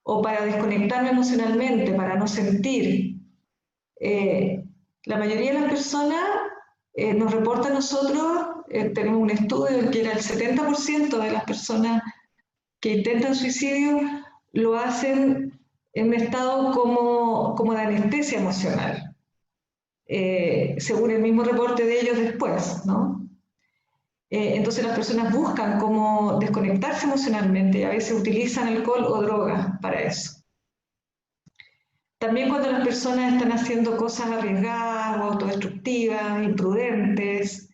o para desconectarme emocionalmente, para no sentir. La mayoría de las personas nos reporta a nosotros, tenemos un estudio en que era el 70% de las personas que intentan suicidio lo hacen en un estado como de anestesia emocional, según el mismo reporte de ellos después, ¿no? Entonces las personas buscan cómo desconectarse emocionalmente y a veces utilizan alcohol o drogas para eso. También cuando las personas están haciendo cosas arriesgadas o autodestructivas, imprudentes,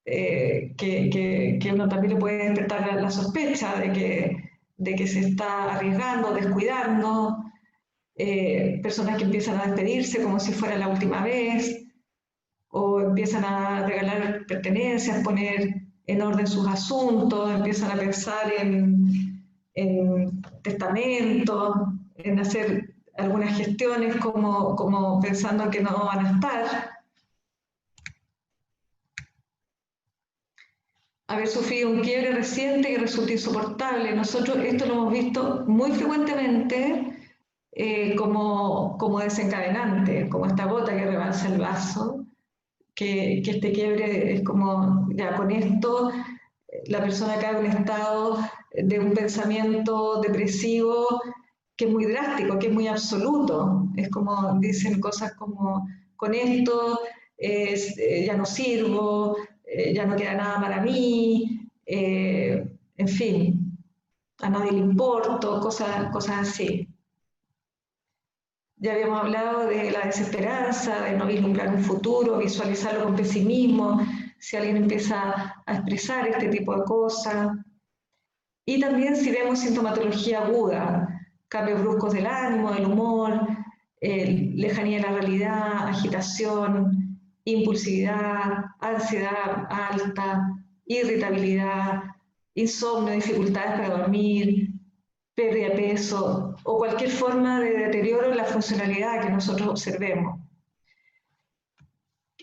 que uno también le puede despertar la sospecha de que se está arriesgando, descuidando, personas que empiezan a despedirse como si fuera la última vez, o empiezan a regalar pertenencias, poner en orden sus asuntos, empiezan a pensar en testamentos, en hacer algunas gestiones como pensando que no van a estar. Haber sufrido un quiebre reciente que resulta insoportable. Nosotros esto lo hemos visto muy frecuentemente como desencadenante, como esta gota que rebalsa el vaso, que este quiebre es como, ya con esto, la persona cae en un estado de un pensamiento depresivo que es muy drástico, que es muy absoluto. Es como, dicen cosas como, con esto ya no sirvo, ya no queda nada para mí, en fin, a nadie le importo, cosas así. Ya habíamos hablado de la desesperanza, de no vislumbrar un futuro, visualizarlo con pesimismo, si alguien empieza a expresar este tipo de cosas. Y también si vemos sintomatología aguda, cambios bruscos del ánimo, del humor, lejanía de la realidad, agitación, impulsividad, ansiedad alta, irritabilidad, insomnio, dificultades para dormir, pérdida de peso o cualquier forma de deterioro en la funcionalidad que nosotros observemos.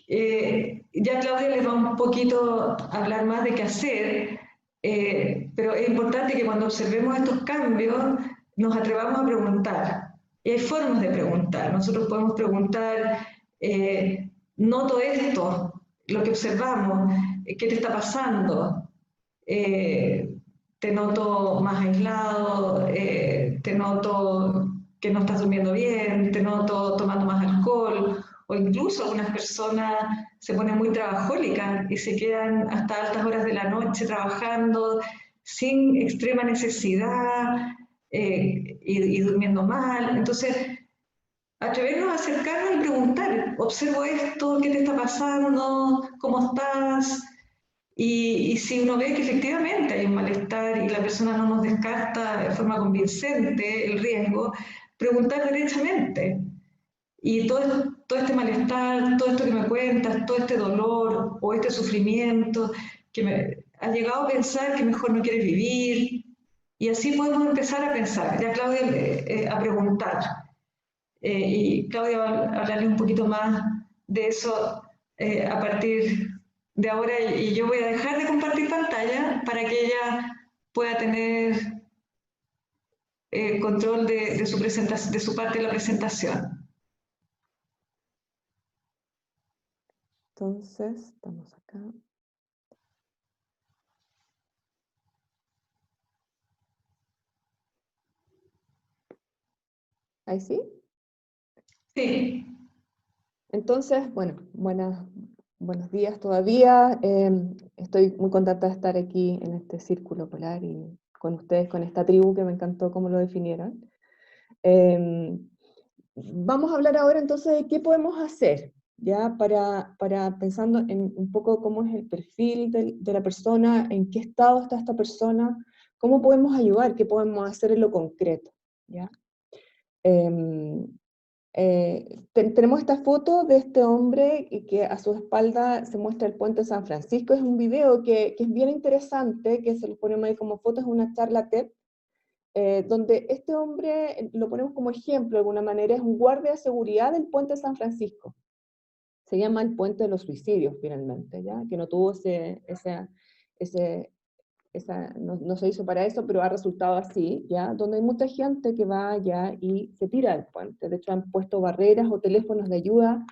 Ya Claudia les va un poquito a hablar más de qué hacer, pero es importante que cuando observemos estos cambios nos atrevamos a preguntar. Y hay formas de preguntar. Nosotros podemos preguntar, noto esto, lo que observamos, ¿qué te está pasando? Te noto más aislado, te noto que no estás durmiendo bien, te noto tomando más alcohol, o incluso algunas personas se ponen muy trabajólicas y se quedan hasta altas horas de la noche trabajando sin extrema necesidad y durmiendo mal. Entonces, atrevernos a acercarnos y preguntar, observo esto, ¿qué te está pasando? ¿Cómo estás? Y si uno ve que efectivamente hay un malestar y la persona no nos descarta de forma convincente el riesgo, preguntar derechamente. Y todo este malestar, todo esto que me cuentas, todo este dolor o este sufrimiento, que me ha llegado a pensar que mejor no quieres vivir. Y así podemos empezar a pensar, ya Claudia, a preguntar. Y Claudia va a hablarle un poquito más de eso a partir de ahora. Y yo voy a dejar de compartir pantalla para que ella pueda tener control de su presentación, de su parte de la presentación. Entonces, estamos acá. ¿Ahí sí? Sí. Entonces, bueno, buenos días todavía. Estoy muy contenta de estar aquí en este círculo polar y con ustedes, con esta tribu que me encantó cómo lo definieron. Vamos a hablar ahora entonces de qué podemos hacer, ya para pensando en un poco cómo es el perfil de la persona, en qué estado está esta persona, cómo podemos ayudar, qué podemos hacer en lo concreto, ¿ya? Tenemos esta foto de este hombre y que a su espalda se muestra el puente de San Francisco. Es un video que es bien interesante, que se lo ponemos ahí como foto, es una charla TED, donde este hombre, lo ponemos como ejemplo de alguna manera, es un guardia de seguridad del puente de San Francisco. Se llama el puente de los suicidios finalmente, ¿ya? Que no tuvo no se hizo para eso, pero ha resultado así, ¿ya? Donde hay mucha gente que va allá y se tira del puente. De hecho, han puesto barreras o teléfonos de ayuda,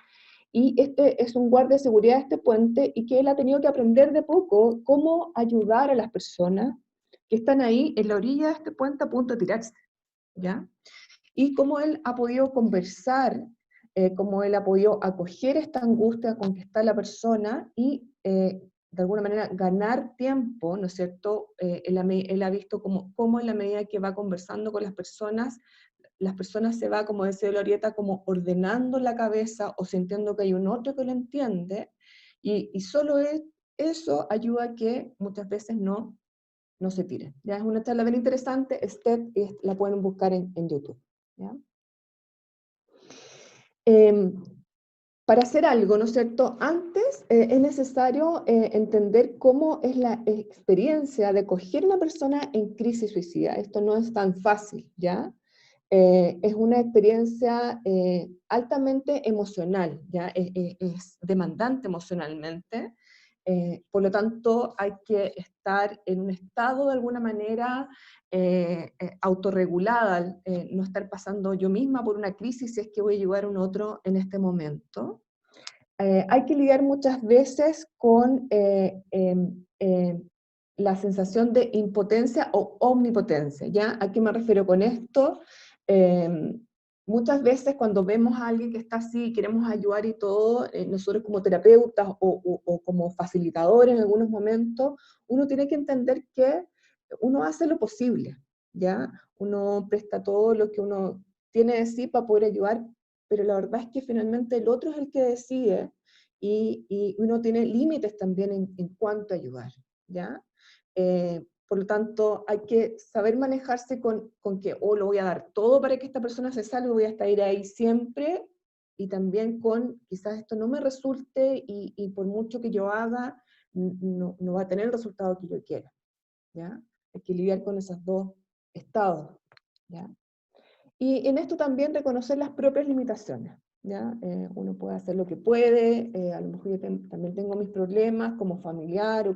y este es un guardia de seguridad de este puente, y que él ha tenido que aprender de poco cómo ayudar a las personas que están ahí en la orilla de este puente a punto de tirarse, ¿ya? Y cómo él ha podido conversar, cómo él ha podido acoger esta angustia con que está la persona y de alguna manera ganar tiempo, ¿no es cierto? Él ha visto cómo en la medida que va conversando con las personas se va, como decía Glorieta, como ordenando la cabeza o sintiendo que hay un otro que lo entiende, y solo eso ayuda a que muchas veces no se tire. ¿Ya? Es una charla bien interesante, la pueden buscar en YouTube. ¿Ya? Para hacer algo, ¿no es cierto? Antes es necesario entender cómo es la experiencia de acoger a una persona en crisis suicida. Esto no es tan fácil, ¿ya? Es una experiencia altamente emocional, ¿ya? Es demandante emocionalmente. Por lo tanto, hay que estar en un estado de alguna manera autorregulada, no estar pasando yo misma por una crisis si es que voy a ayudar a un otro en este momento. Hay que lidiar muchas veces con la sensación de impotencia o omnipotencia, ¿ya? ¿A qué me refiero con esto? Muchas veces cuando vemos a alguien que está así, queremos ayudar y todo, nosotros como terapeutas o como facilitadores en algunos momentos, uno tiene que entender que uno hace lo posible, ¿ya? Uno presta todo lo que uno tiene de sí para poder ayudar, pero la verdad es que finalmente el otro es el que decide, y uno tiene límites también en cuanto a ayudar, ¿ya? Por lo tanto, hay que saber manejarse con que, lo voy a dar todo para que esta persona se salve, voy a estar ahí siempre, y también con, quizás esto no me resulte, y por mucho que yo haga, no va a tener el resultado que yo quiera, ¿ya? Hay que lidiar con esos dos estados, ¿ya? Y en esto también reconocer las propias limitaciones, ¿ya? Uno puede hacer lo que puede, a lo mejor yo también tengo mis problemas como familiar,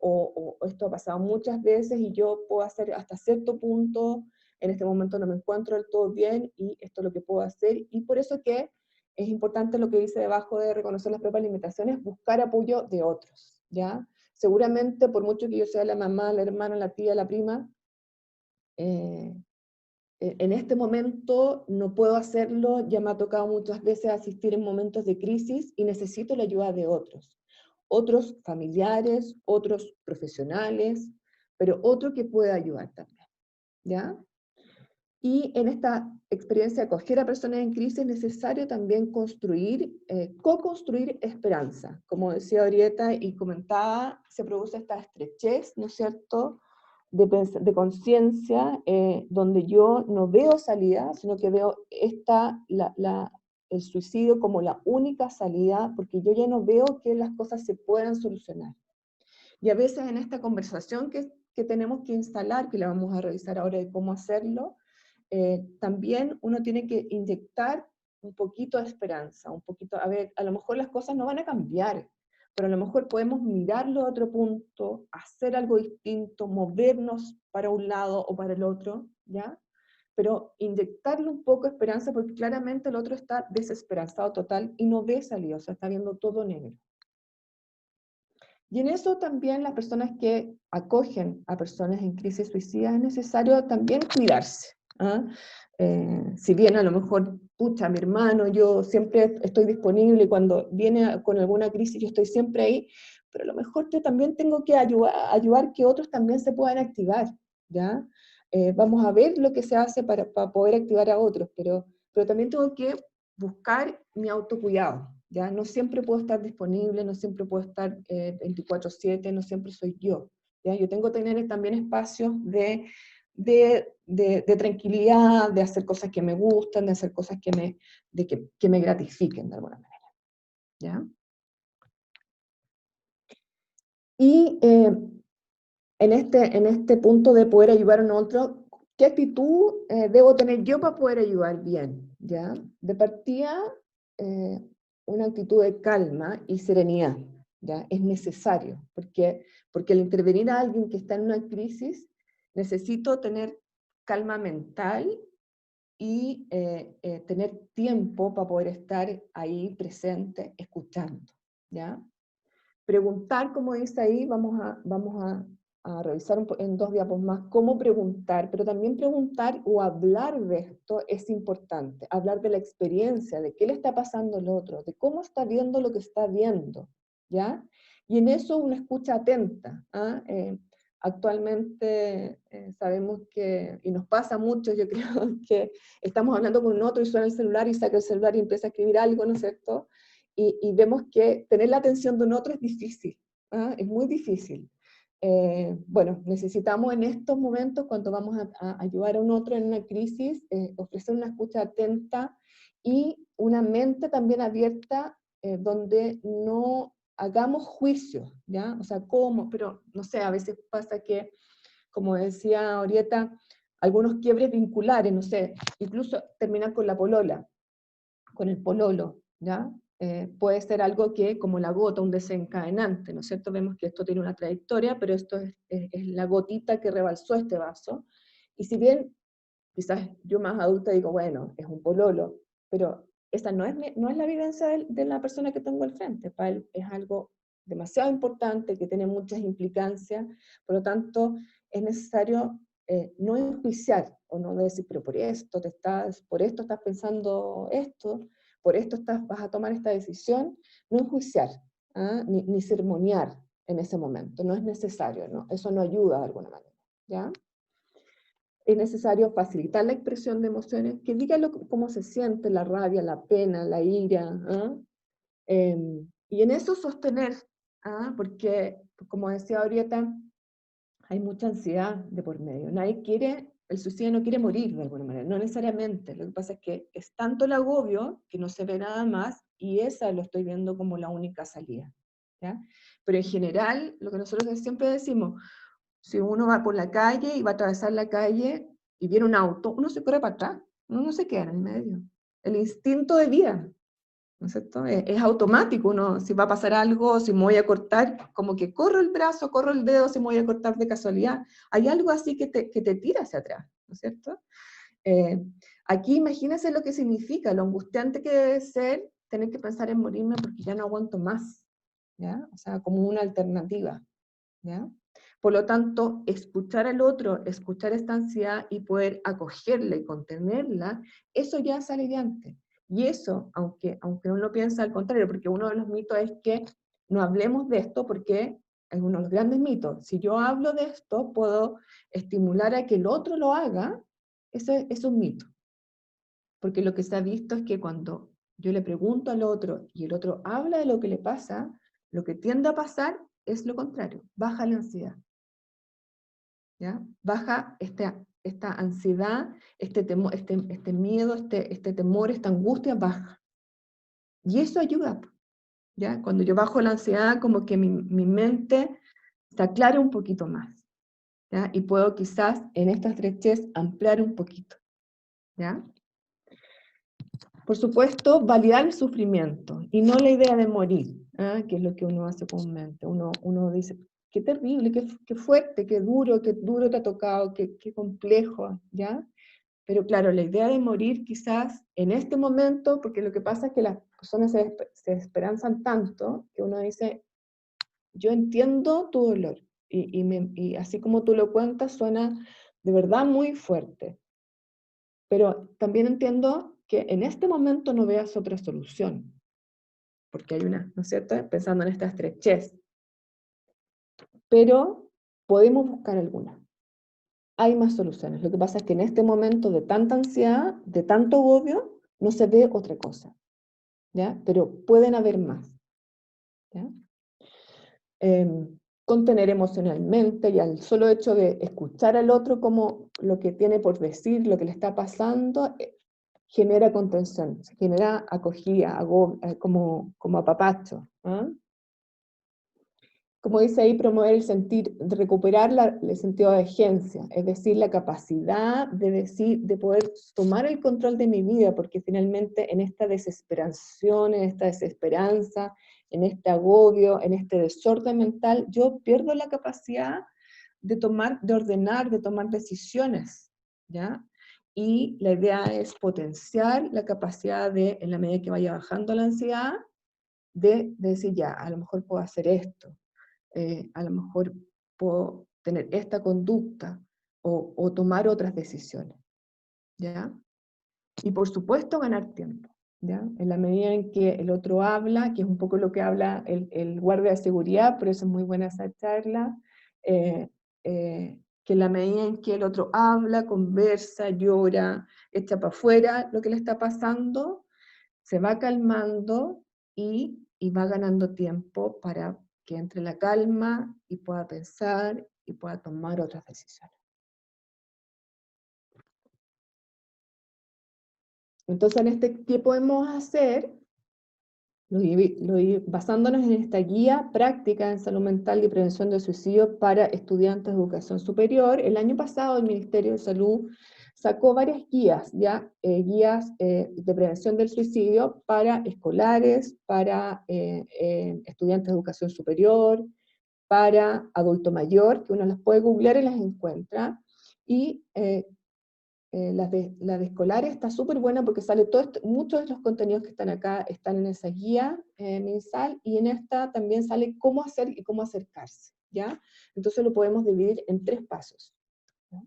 o esto ha pasado muchas veces, y yo puedo hacer hasta cierto punto, en este momento no me encuentro del todo bien, y esto es lo que puedo hacer, y por eso que es importante lo que dice debajo de reconocer las propias limitaciones, buscar apoyo de otros, ¿ya? Seguramente, por mucho que yo sea la mamá, la hermana, la tía, la prima, en este momento no puedo hacerlo, ya me ha tocado muchas veces asistir en momentos de crisis y necesito la ayuda de otros familiares, otros profesionales, pero otro que pueda ayudar también, ¿ya? Y en esta experiencia de acoger a personas en crisis es necesario también co-construir esperanza. Como decía Orieta y comentaba, se produce esta estrechez, ¿no es cierto?, de conciencia, donde yo no veo salida, sino que veo el suicidio como la única salida, porque yo ya no veo que las cosas se puedan solucionar. Y a veces en esta conversación que tenemos que instalar, que la vamos a revisar ahora de cómo hacerlo, también uno tiene que inyectar un poquito de esperanza, un poquito, a ver, a lo mejor las cosas no van a cambiar, pero a lo mejor podemos mirarlo a otro punto, hacer algo distinto, movernos para un lado o para el otro, ¿ya? Pero inyectarle un poco de esperanza, porque claramente el otro está desesperanzado total y no ve salida, o sea, está viendo todo negro. Y en eso también las personas que acogen a personas en crisis suicida es necesario también cuidarse, ¿ah? Si bien a lo mejor, pucha, mi hermano, yo siempre estoy disponible, cuando viene con alguna crisis yo estoy siempre ahí, pero a lo mejor yo también tengo que ayudar que otros también se puedan activar, ¿ya? Vamos a ver lo que se hace para poder activar a otros, pero también tengo que buscar mi autocuidado, ¿ya? No siempre puedo estar disponible, no siempre puedo estar 24/7, no siempre soy yo, ¿ya? Yo tengo que tener también espacios de tranquilidad, de hacer cosas que me gustan, de hacer cosas que me gratifiquen de alguna manera, ¿ya? Y en este punto de poder ayudar a un otro, ¿qué actitud debo tener yo para poder ayudar bien? ¿Ya? De partida, una actitud de calma y serenidad, ¿ya? Es necesario, porque al intervenir a alguien que está en una crisis, necesito tener calma mental y tener tiempo para poder estar ahí presente, escuchando, ¿ya? Preguntar, como dice ahí, vamos a revisar en 2 diapos más cómo preguntar, pero también preguntar o hablar de esto es importante, hablar de la experiencia, de qué le está pasando al otro, de cómo está viendo lo que está viendo, ¿ya? Y en eso una escucha atenta, ¿ah? Actualmente sabemos que, y nos pasa mucho, yo creo, que estamos hablando con un otro y suena el celular y saca el celular y empieza a escribir algo, ¿no es cierto? Y vemos que tener la atención de un otro es difícil, ¿ah? Es muy difícil. Bueno, necesitamos en estos momentos, cuando vamos a ayudar a un otro en una crisis, ofrecer una escucha atenta y una mente también abierta, donde no hagamos juicios, ¿ya? O sea, ¿cómo? Pero, no sé, a veces pasa que, como decía Orieta, algunos quiebres vinculares, no sé, incluso terminar con la polola, con el pololo, ¿ya? Puede ser algo que, como la gota, un desencadenante, ¿no es cierto? Vemos que esto tiene una trayectoria, pero esto es la gotita que rebalsó este vaso, y si bien quizás yo más adulta digo, bueno, es un pololo, pero esa no es la vivencia de la persona que tengo al frente, para él es algo demasiado importante, que tiene muchas implicancias, por lo tanto, es necesario no enjuiciar, o no decir, pero por esto estás pensando esto, por esto vas a tomar esta decisión, no enjuiciar, ¿ah? Ni sermonear en ese momento, no es necesario, ¿no? Eso no ayuda de alguna manera, ¿ya? es necesario facilitar la expresión de emociones, que diga cómo se siente la rabia, la pena, la ira, ¿ah? Y en eso sostener, ¿ah? Porque, como decía ahorita, hay mucha ansiedad de por medio. Nadie quiere, el suicida no quiere morir de alguna manera, no necesariamente. Lo que pasa es que es tanto el agobio que no se ve nada más, y esa lo estoy viendo como la única salida, ¿ya? Pero en general, lo que nosotros siempre decimos, si uno va por la calle y va a atravesar la calle y viene un auto, uno se corre para atrás, uno no se queda en el medio. El instinto de vida, ¿no es cierto? Es automático, uno, si va a pasar algo, si me voy a cortar, como que corro el brazo, corro el dedo, si me voy a cortar de casualidad. Hay algo así que te tira hacia atrás, ¿no es cierto? Aquí imagínense lo que significa, lo angustiante que debe ser tener que pensar en morirme porque ya no aguanto más, ¿ya? O sea, como una alternativa, ¿ya? Por lo tanto, escuchar al otro, escuchar esta ansiedad y poder acogerla y contenerla, eso ya es aliviante. Y eso, aunque uno lo piensa al contrario, porque uno de los mitos es que no hablemos de esto porque es uno de los grandes mitos. Si yo hablo de esto, puedo estimular a que el otro lo haga. Eso es un mito. Porque lo que se ha visto es que cuando yo le pregunto al otro y el otro habla de lo que le pasa, lo que tiende a pasar es lo contrario, baja la ansiedad. ¿Ya? Baja esta ansiedad, este miedo, este temor, esta angustia baja. Y eso ayuda, ¿ya? Cuando yo bajo la ansiedad, como que mi mente se aclara un poquito más, ¿ya? Y puedo quizás en esta estrechez ampliar un poquito, ¿ya? Por supuesto, validar el sufrimiento y no la idea de morir, ¿ah? Que es lo que uno hace comúnmente. Uno dice, qué terrible, qué fuerte, qué duro te ha tocado, qué complejo, ¿ya? Pero claro, la idea de morir quizás en este momento, porque lo que pasa es que las personas se esperanzan tanto que uno dice, yo entiendo tu dolor, y así como tú lo cuentas, suena de verdad muy fuerte. Pero también entiendo que en este momento no veas otra solución, porque hay una, ¿no es cierto?, pensando en esta estrechez. Pero podemos buscar alguna. Hay más soluciones. Lo que pasa es que en este momento de tanta ansiedad, de tanto agobio, no se ve otra cosa, ¿ya? Pero pueden haber más, ¿ya? Contener emocionalmente, y al solo hecho de escuchar al otro como lo que tiene por decir, lo que le está pasando, genera contención, genera acogida, como apapacho, ¿eh? Como dice ahí, promover el sentir, de recuperar el sentido de agencia, es decir, la capacidad de poder tomar el control de mi vida, porque finalmente en esta desesperación, en esta desesperanza, en este agobio, en este desorden mental, yo pierdo la capacidad de ordenar, de tomar decisiones, ¿ya? Y la idea es potenciar la capacidad de, en la medida que vaya bajando la ansiedad, de decir, ya, a lo mejor puedo hacer esto, a lo mejor puedo tener esta conducta, o tomar otras decisiones, ¿ya? Y por supuesto ganar tiempo, ¿ya? En la medida en que el otro habla, que es un poco lo que habla el guardia de seguridad, por eso es muy buena esa charla, que en la medida en que el otro habla, conversa, llora, echa para afuera lo que le está pasando, se va calmando y va ganando tiempo para que entre la calma y pueda pensar y pueda tomar otras decisiones. Entonces, ¿qué podemos hacer? Basándonos en esta guía práctica en salud mental y prevención del suicidio para estudiantes de educación superior, el año pasado el Ministerio de Salud sacó varias guías, guías de prevención del suicidio para escolares, para estudiantes de educación superior, para adulto mayor, que uno las puede googlear y las encuentra, y la de escolares está súper buena porque sale muchos de los contenidos que están acá están en esa guía mensal, y en esta también sale cómo hacer y cómo acercarse, ¿ya? Entonces lo podemos dividir en 3 pasos, ¿ya?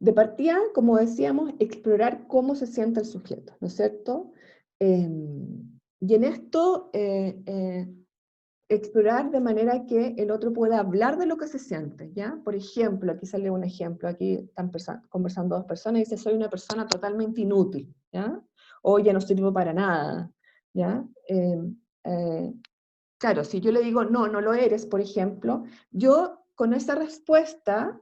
De partida, como decíamos, explorar cómo se siente el sujeto, ¿no es cierto? Y en esto explorar de manera que el otro pueda hablar de lo que se siente, ¿ya? Por ejemplo, aquí sale un ejemplo, aquí están conversando dos personas y dice, soy una persona totalmente inútil, ¿ya? O ya no sirvo para nada, ¿ya? Claro, si yo le digo, no, no lo eres, por ejemplo, yo con esa respuesta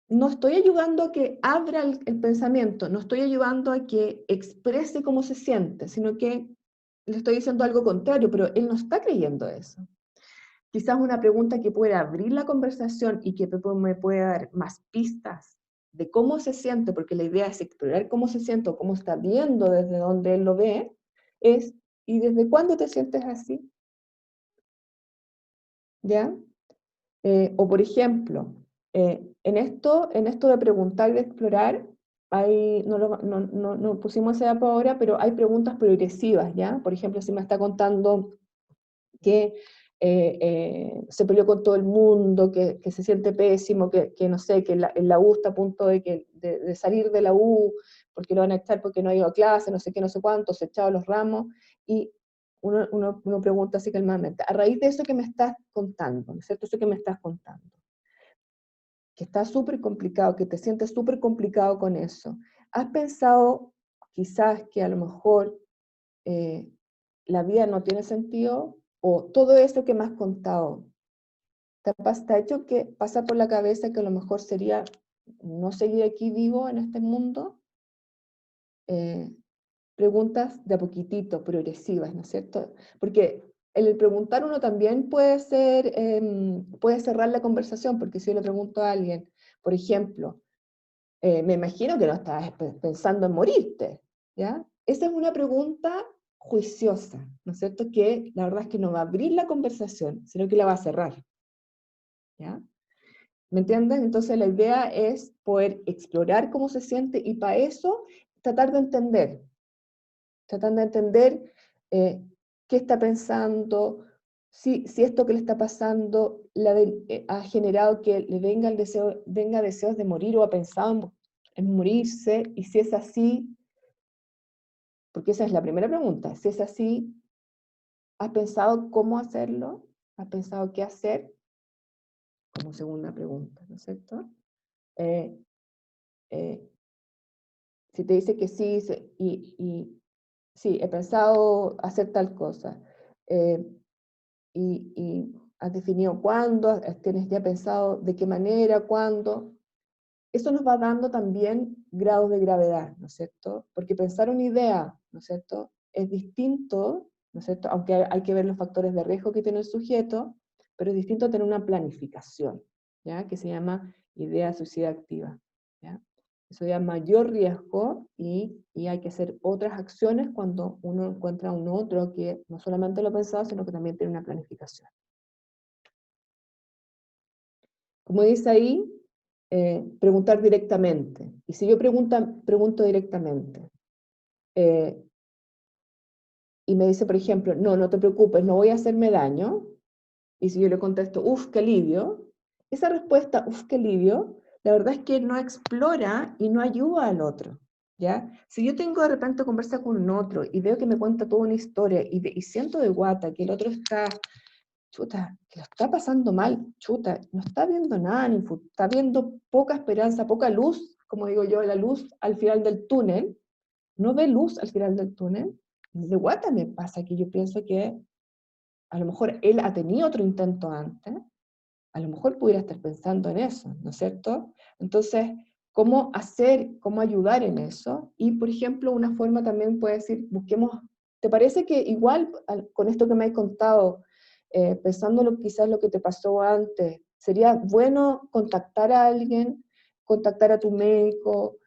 no estoy ayudando a que abra el pensamiento, no estoy ayudando a que exprese cómo se siente, sino que le estoy diciendo algo contrario, pero él no está creyendo eso. Quizás una pregunta que pueda abrir la conversación y que me pueda dar más pistas de cómo se siente, porque la idea es explorar cómo se siente o cómo está viendo desde donde él lo ve, es, ¿y desde cuándo te sientes así? ¿Ya? O por ejemplo, en esto de preguntar y de explorar, hay, no pusimos esa para ahora, pero hay preguntas progresivas, ¿ya? Por ejemplo, si me está contando que se peleó con todo el mundo, que se siente pésimo, que no sé, que en la U está a punto de salir de la U, porque lo van a echar porque no ha ido a clase, no sé qué, no sé cuánto, se ha echado los ramos, y uno pregunta así calmadamente, a raíz de eso que me estás contando, ¿no es cierto? Eso que me estás contando, que está súper complicado, que te sientes súper complicado con eso, ¿has pensado quizás que a lo mejor la vida no tiene sentido? O todo eso que me has contado, ¿te ha hecho que pasa por la cabeza que a lo mejor sería no seguir aquí vivo en este mundo? Preguntas de a poquitito, progresivas, ¿no es cierto? Porque el preguntar uno también puede ser, puede cerrar la conversación, porque si yo le pregunto a alguien, por ejemplo, me imagino que no estás pensando en morirte, ¿ya? Esa es una pregunta juiciosa, ¿no es cierto? Que la verdad es que no va a abrir la conversación, sino que la va a cerrar, ¿ya? ¿Me entienden? Entonces la idea es poder explorar cómo se siente y para eso tratar de entender qué está pensando, si esto que le está pasando ha generado que le venga deseos de morir o ha pensado en morirse, y si es así, porque esa es la primera pregunta, si es así, ¿has pensado cómo hacerlo? ¿Has pensado qué hacer? Como segunda pregunta, ¿no es cierto? Eh, eh, si te dice que sí, sí, he pensado hacer tal cosa, eh, y has definido cuándo, tienes ya pensado de qué manera, cuándo, eso nos va dando también grados de gravedad, ¿no es cierto? Porque pensar una idea, ¿no es cierto?, es distinto, ¿no es cierto?, aunque hay que ver los factores de riesgo que tiene el sujeto, pero es distinto tener una planificación, ¿ya?, que se llama idea suicida activa, ¿ya? Eso da mayor riesgo y hay que hacer otras acciones cuando uno encuentra a un otro que no solamente lo ha pensado, sino que también tiene una planificación. Como dice ahí, preguntar directamente. Y si yo pregunto directamente, y me dice, por ejemplo, no, no te preocupes, no voy a hacerme daño, y si yo le contesto, uff, qué alivio, esa respuesta, uff, qué alivio, la verdad es que no explora y no ayuda al otro, ¿ya? Si yo tengo de repente conversa con un otro y veo que me cuenta toda una historia y siento de guata que el otro está, chuta, que lo está pasando mal, chuta, no está viendo nada, está viendo poca esperanza, poca luz, como digo yo, la luz al final del túnel, no ve luz al final del túnel, de guata me pasa que yo pienso que a lo mejor él ha tenido otro intento antes, a lo mejor pudiera estar pensando en eso, ¿no es cierto? Entonces, ¿cómo hacer, cómo ayudar en eso? Y, por ejemplo, una forma también puede decir, busquemos, ¿te parece que igual con esto que me has contado, pensándolo quizás lo que te pasó antes, sería bueno contactar a alguien, contactar a tu médico,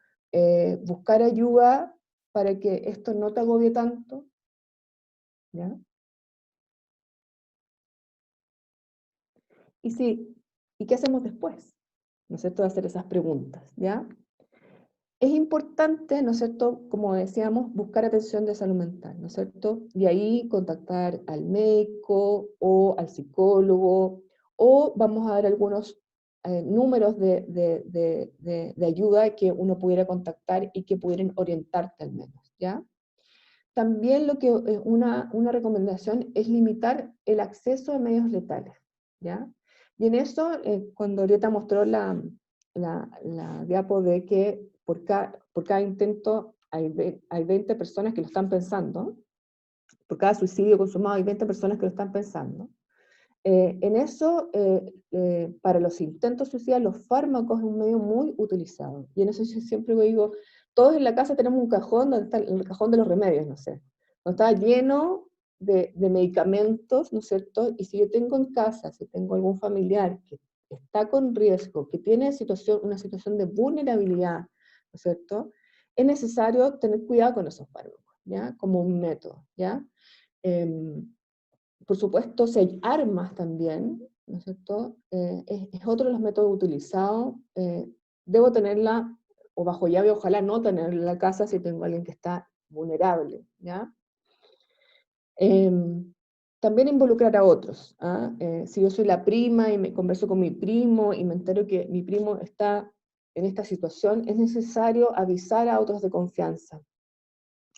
buscar ayuda para que esto no te agobie tanto? ¿Ya? Y sí, ¿y qué hacemos después? ¿No es cierto? De hacer esas preguntas, ¿ya? Es importante, ¿no es cierto?, como decíamos, buscar atención de salud mental, ¿no es cierto? Y ahí contactar al médico o al psicólogo, o vamos a dar algunos números de ayuda que uno pudiera contactar y que pudieran orientarte al menos, ¿ya? también lo que una recomendación es limitar el acceso a medios letales, ¿ya? Y en eso, cuando Orieta mostró la diapo de que por cada intento hay 20 personas que lo están pensando, por cada suicidio consumado hay 20 personas que lo están pensando. En eso, para los intentos suicidas, los fármacos es un medio muy utilizado. Y en eso yo siempre digo, todos en la casa tenemos un cajón donde está el cajón de los remedios, no sé. Donde está lleno de medicamentos, ¿no es cierto? Y si yo tengo en casa, si tengo algún familiar que está con riesgo, que tiene una situación de vulnerabilidad, ¿no es cierto? Es necesario tener cuidado con esos fármacos, ¿ya? Como un método, ¿ya? Por supuesto, si hay armas también, ¿no es cierto? Es otro de los métodos utilizados. Debo tenerla, o bajo llave, ojalá no tenerla en la casa si tengo a alguien que está vulnerable, ¿ya? También involucrar a otros, ¿ah? Si yo soy la prima y me converso con mi primo y me entero que mi primo está en esta situación, es necesario avisar a otros de confianza.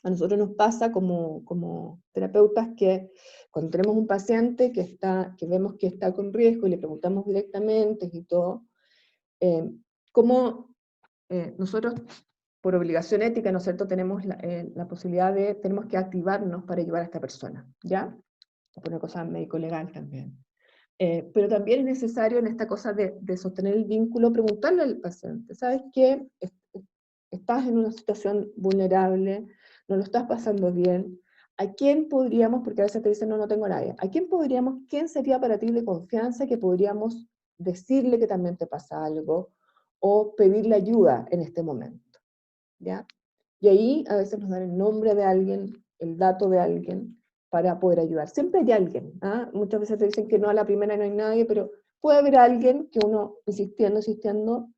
A nosotros nos pasa como terapeutas que cuando tenemos un paciente que vemos que está con riesgo y le preguntamos directamente y todo, como nosotros por obligación ética, ¿no es cierto?, tenemos la posibilidad tenemos que activarnos para ayudar a esta persona, ¿ya? Por una cosa médico-legal también. Pero también es necesario en esta cosa de sostener el vínculo, preguntarle al paciente, ¿sabes qué? Estás en una situación vulnerable, no lo estás pasando bien, ¿a quién podríamos, porque a veces te dicen, no, no tengo a nadie, ¿a quién sería para ti de confianza que podríamos decirle que también te pasa algo, o pedirle ayuda en este momento, ¿ya? Y ahí a veces nos dan el nombre de alguien, el dato de alguien, para poder ayudar. Siempre hay alguien, ¿ah? Muchas veces te dicen que no, a la primera no hay nadie, pero puede haber alguien que uno, insistiendo,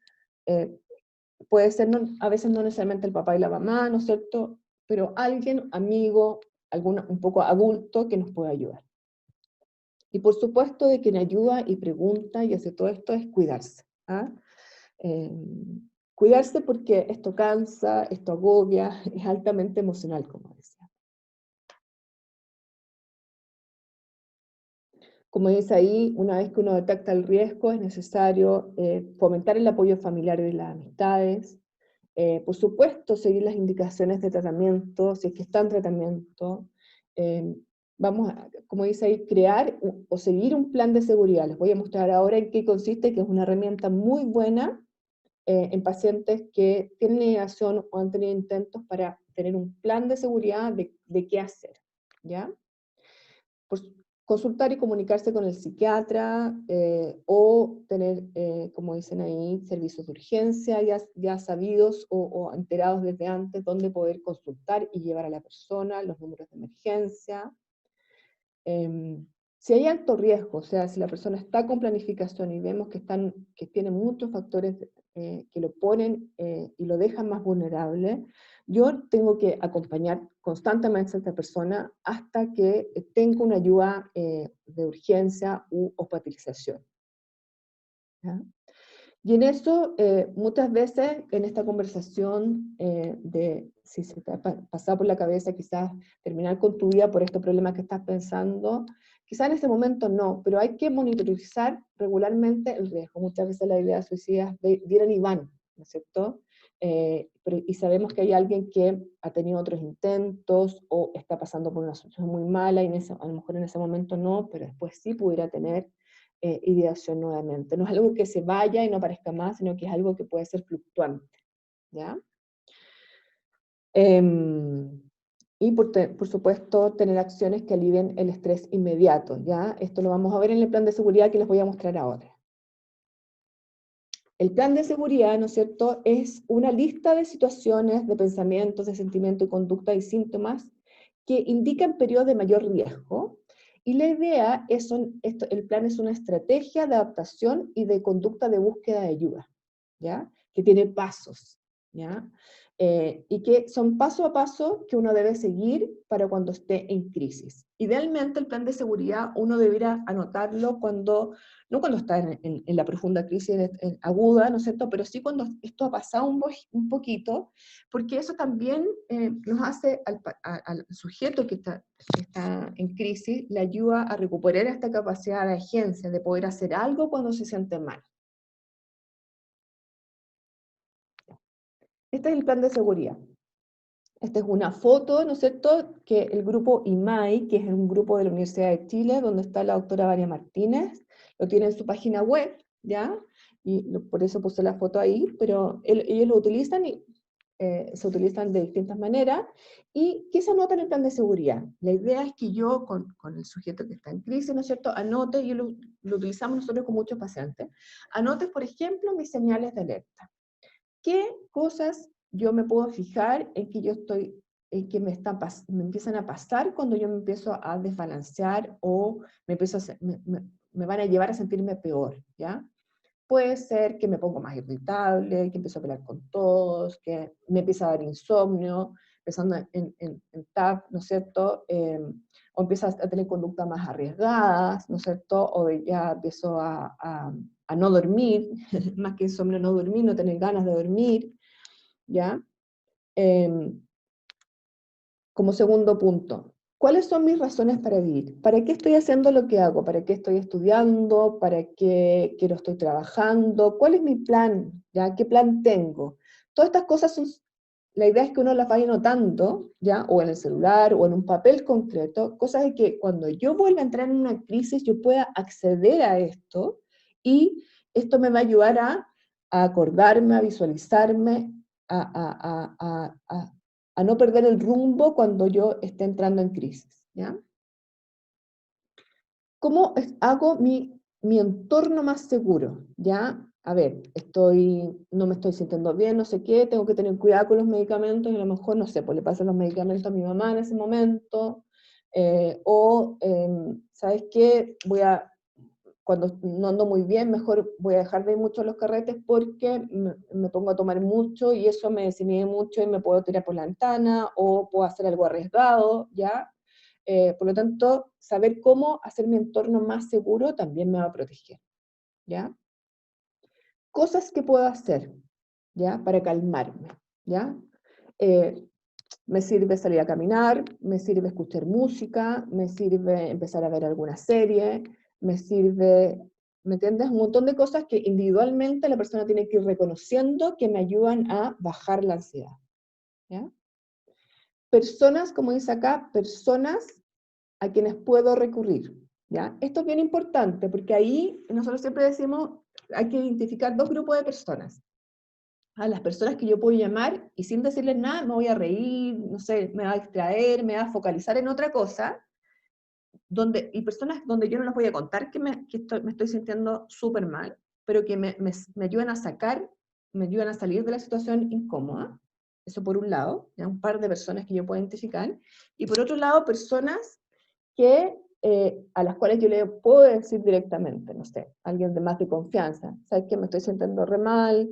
puede ser, a veces no necesariamente el papá y la mamá, ¿no es cierto? Pero alguien, amigo, un poco adulto que nos pueda ayudar. Y por supuesto de quien ayuda y pregunta y hace todo esto es cuidarse, ¿ah? Cuidarse porque esto cansa, esto agobia, es altamente emocional, como decía. Como dice ahí, una vez que uno detecta el riesgo, es necesario fomentar el apoyo familiar de las amistades, por supuesto, seguir las indicaciones de tratamiento, si es que está en tratamiento. Vamos a, como dice ahí, crear o seguir un plan de seguridad. Les voy a mostrar ahora en qué consiste, que es una herramienta muy buena en pacientes que tienen ideación o han tenido intentos para tener un plan de seguridad de qué hacer, ¿ya? Pues, consultar y comunicarse con el psiquiatra o tener, como dicen ahí, servicios de urgencia ya sabidos o enterados desde antes, donde poder consultar y llevar a la persona, los números de emergencia. Si hay alto riesgo, o sea, si la persona está con planificación y vemos que tiene muchos factores que lo ponen y lo dejan más vulnerable, yo tengo que acompañar constantemente a esta persona hasta que tenga una ayuda de urgencia u hospitalización, ¿ya? Y en eso, muchas veces, en esta conversación de si se te ha pasado por la cabeza quizás terminar con tu vida por estos problemas que estás pensando, quizás en ese momento no, pero hay que monitorizar regularmente el riesgo. Muchas veces las ideas suicidas vienen y van, ¿no es cierto? Y sabemos que hay alguien que ha tenido otros intentos o está pasando por una situación muy mala y a lo mejor en ese momento no, pero después sí pudiera tener ideación nuevamente. No es algo que se vaya y no aparezca más, sino que es algo que puede ser fluctuante, ¿ya? Y por supuesto, tener acciones que alivien el estrés inmediato, ¿ya? Esto lo vamos a ver en el plan de seguridad que les voy a mostrar ahora. El plan de seguridad, ¿no es cierto?, es una lista de situaciones, de pensamientos, de sentimientos y conducta y síntomas que indican periodos de mayor riesgo. Y la idea es, el plan es una estrategia de adaptación y de conducta de búsqueda de ayuda, ¿ya? Que tiene pasos, ¿ya? y que son paso a paso que uno debe seguir para cuando esté en crisis. Idealmente el plan de seguridad uno debería anotarlo cuando, no cuando está en la profunda crisis aguda, ¿no es cierto?, pero sí cuando esto ha pasado un poquito, porque eso también nos hace al sujeto que está en crisis, le ayuda a recuperar esta capacidad de agencia, de poder hacer algo cuando se siente mal. Este es el plan de seguridad. Esta es una foto, ¿no es cierto?, que el grupo IMAI, que es un grupo de la Universidad de Chile, donde está la doctora Vania Martínez, lo tiene en su página web, ¿ya? Y por eso puse la foto ahí, pero ellos lo utilizan y se utilizan de distintas maneras. ¿Y qué se anota en el plan de seguridad? La idea es que yo, con el sujeto que está en crisis, ¿no es cierto?, anote, y lo utilizamos nosotros con muchos pacientes, anote, por ejemplo, mis señales de alerta. ¿Qué cosas yo me puedo fijar en que yo estoy, en que me empiezan a pasar cuando yo me empiezo a desbalancear o me van a llevar a sentirme peor, ¿ya? Puede ser que me pongo más irritable, que empiezo a pelear con todos, que me empieza a dar insomnio, empezando en TAP, ¿no es cierto? O empiezo a tener conductas más arriesgadas, ¿no es cierto? O ya empiezo a no dormir, más que insomnio, no dormir, no tener ganas de dormir, ¿ya? Como segundo punto, ¿cuáles son mis razones para vivir? ¿Para qué estoy haciendo lo que hago? ¿Para qué estoy estudiando? ¿Para qué estoy trabajando? ¿Cuál es mi plan? ¿Ya? ¿Qué plan tengo? Todas estas cosas son, la idea es que uno las vaya anotando, ¿ya? O en el celular, o en un papel concreto, cosas de que cuando yo vuelva a entrar en una crisis, yo pueda acceder a esto, y esto me va a ayudar a acordarme, a visualizarme, a no perder el rumbo cuando yo esté entrando en crisis, ¿ya? ¿Cómo hago mi entorno más seguro? ¿Ya? A ver, no me estoy sintiendo bien, no sé qué, tengo que tener cuidado con los medicamentos, y a lo mejor, no sé, pues le pasan los medicamentos a mi mamá en ese momento, ¿sabes qué? Cuando no ando muy bien, mejor voy a dejar de ir mucho a los carretes porque me pongo a tomar mucho y eso me desinhibe mucho y me puedo tirar por la ventana o puedo hacer algo arriesgado, ¿ya? Por lo tanto, saber cómo hacer mi entorno más seguro también me va a proteger, ¿ya? Cosas que puedo hacer, ¿ya? Para calmarme, ¿ya? Me sirve salir a caminar, me sirve escuchar música, me sirve empezar a ver alguna serie, me sirve, ¿me entiendes? Un montón de cosas que individualmente la persona tiene que ir reconociendo que me ayudan a bajar la ansiedad, ¿ya? Personas, como dice acá, personas a quienes puedo recurrir, ¿ya? Esto es bien importante porque ahí nosotros siempre decimos, hay que identificar dos grupos de personas. A las personas que yo puedo llamar y sin decirles nada me voy a reír, no sé, me va a distraer, me va a focalizar en otra cosa, y personas donde yo no les voy a contar que me estoy sintiendo súper mal, pero que me ayudan a me ayudan a salir de la situación incómoda. Eso por un lado, ¿ya? Un par de personas que yo puedo identificar. Y por otro lado, personas a las cuales yo le puedo decir directamente, no sé, alguien de más de confianza, ¿sabes qué? Me estoy sintiendo re mal,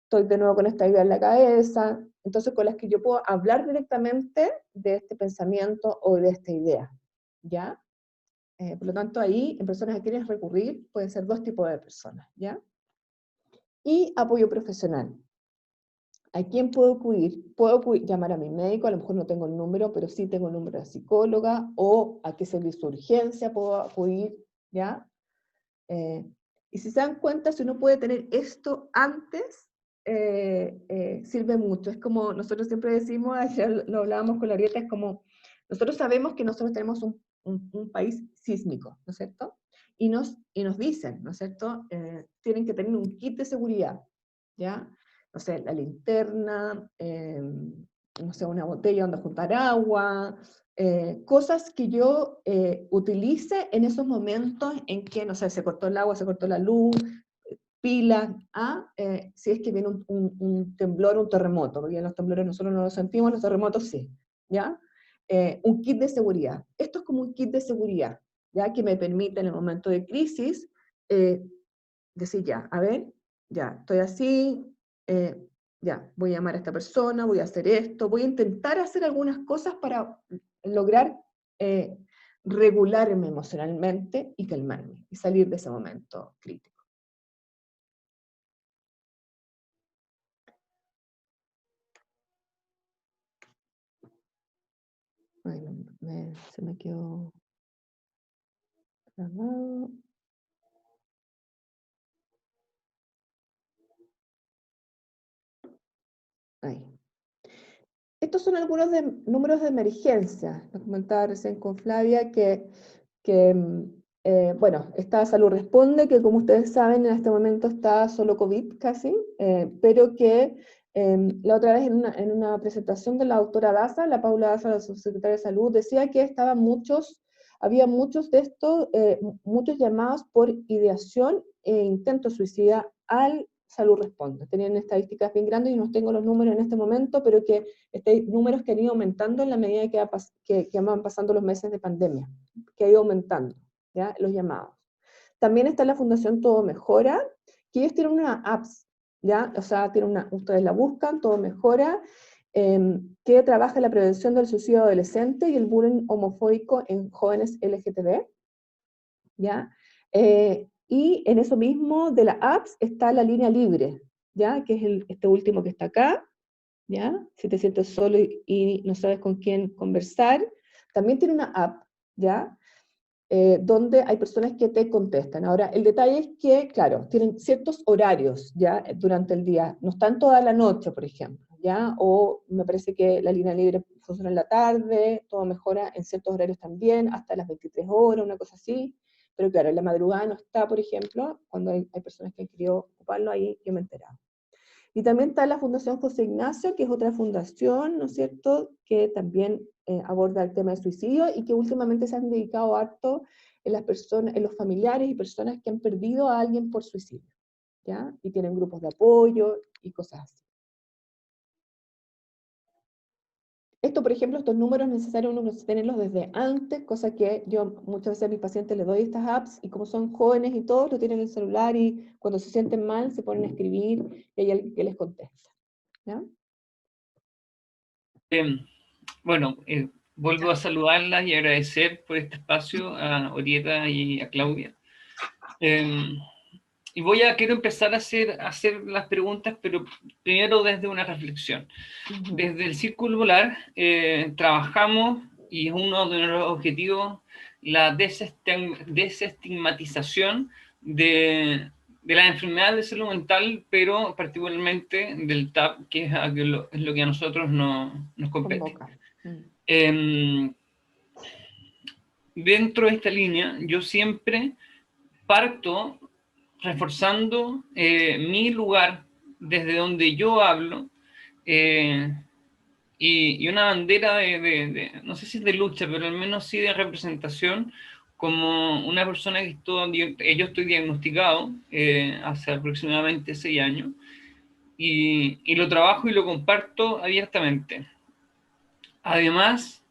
estoy de nuevo con esta idea en la cabeza, entonces con las que yo puedo hablar directamente de este pensamiento o de esta idea, ¿ya? Por lo tanto, ahí, en personas a quienes recurrir, pueden ser dos tipos de personas, ¿ya? Y apoyo profesional. ¿A quién puedo acudir? Puedo llamar a mi médico, a lo mejor no tengo el número, pero sí tengo el número de psicóloga, o a qué servicio de urgencia puedo acudir, ¿ya? Y si se dan cuenta, si uno puede tener esto antes, sirve mucho. Es como nosotros siempre decimos, ayer lo hablábamos con la Arieta, es como, nosotros sabemos que nosotros tenemos un país sísmico, ¿no es cierto? Y nos dicen, ¿no es cierto? Tienen que tener un kit de seguridad, ¿ya? No sé, la linterna, no sé, una botella donde juntar agua, cosas que yo utilice en esos momentos en que, no sé, se cortó el agua, se cortó la luz, pilas, si es que viene un temblor, un terremoto, porque los temblores nosotros no los sentimos, los terremotos sí, ¿ya? Un kit de seguridad. Esto es como un kit de seguridad, ¿ya? Que me permite en el momento de crisis decir ya, a ver, ya, estoy así, ya, voy a llamar a esta persona, voy a hacer esto, voy a intentar hacer algunas cosas para lograr regularme emocionalmente y calmarme, y salir de ese momento crítico. Ay, se me quedó grabado. Ahí. Estos son algunos números de emergencia. Nos comentaba recién con Flavia que bueno, está Salud Responde, que como ustedes saben en este momento está solo COVID casi, pero que la otra vez en una presentación de la doctora Daza, la Paula Daza, la subsecretaria de Salud, decía que había muchos de estos, muchos llamados por ideación e intento suicida al Salud Responde. Tenían estadísticas bien grandes y no tengo los números en este momento, pero que números que han ido aumentando en la medida que van pasando los meses de pandemia, que ha ido aumentando, ¿ya? Los llamados. También está la Fundación Todo Mejora, que ellos tienen una apps, ¿ya? O sea, ustedes la buscan, Todo Mejora, que trabaja en la prevención del suicidio adolescente y el bullying homofóbico en jóvenes LGTB, ¿ya? Y en eso mismo de la apps está la línea libre, ¿ya? Que es este último que está acá, ¿ya? Si te sientes solo y no sabes con quién conversar, también tiene una app, ¿ya? Donde hay personas que te contestan. Ahora, el detalle es que, claro, tienen ciertos horarios, ¿ya? Durante el día, no están toda la noche, por ejemplo, ¿ya? O me parece que la línea libre funciona en la tarde, todo mejora en ciertos horarios también, hasta las 23 horas, una cosa así, pero claro, en la madrugada no está, por ejemplo, cuando hay personas que han querido ocuparlo, ahí yo me he enterado. Y también está la Fundación José Ignacio, que es otra fundación, ¿no es cierto?, que también aborda el tema del suicidio y que últimamente se han dedicado harto en las personas, en los familiares y personas que han perdido a alguien por suicidio, ¿ya? Y tienen grupos de apoyo y cosas así. Esto, por ejemplo, estos números necesarios uno tenerlos desde antes, cosa que yo muchas veces a mis pacientes les doy estas apps y como son jóvenes y todos lo tienen en el celular y cuando se sienten mal se ponen a escribir y hay alguien que les contesta, ¿ya? Bueno, vuelvo a saludarlas y agradecer por este espacio a Orieta y a Claudia. Y quiero empezar a hacer las preguntas, pero primero desde una reflexión. Desde el Círculo Polar trabajamos, y es uno de nuestros objetivos, la desestigmatización de la enfermedad de salud mental, pero particularmente del TAP, que es lo que a nosotros nos compete. Dentro de esta línea, yo siempre parto reforzando mi lugar desde donde yo hablo, y una bandera no sé si es de lucha, pero al menos sí de representación, como una persona que yo estoy diagnosticado hace aproximadamente 6 años, y lo trabajo y lo comparto abiertamente. Además,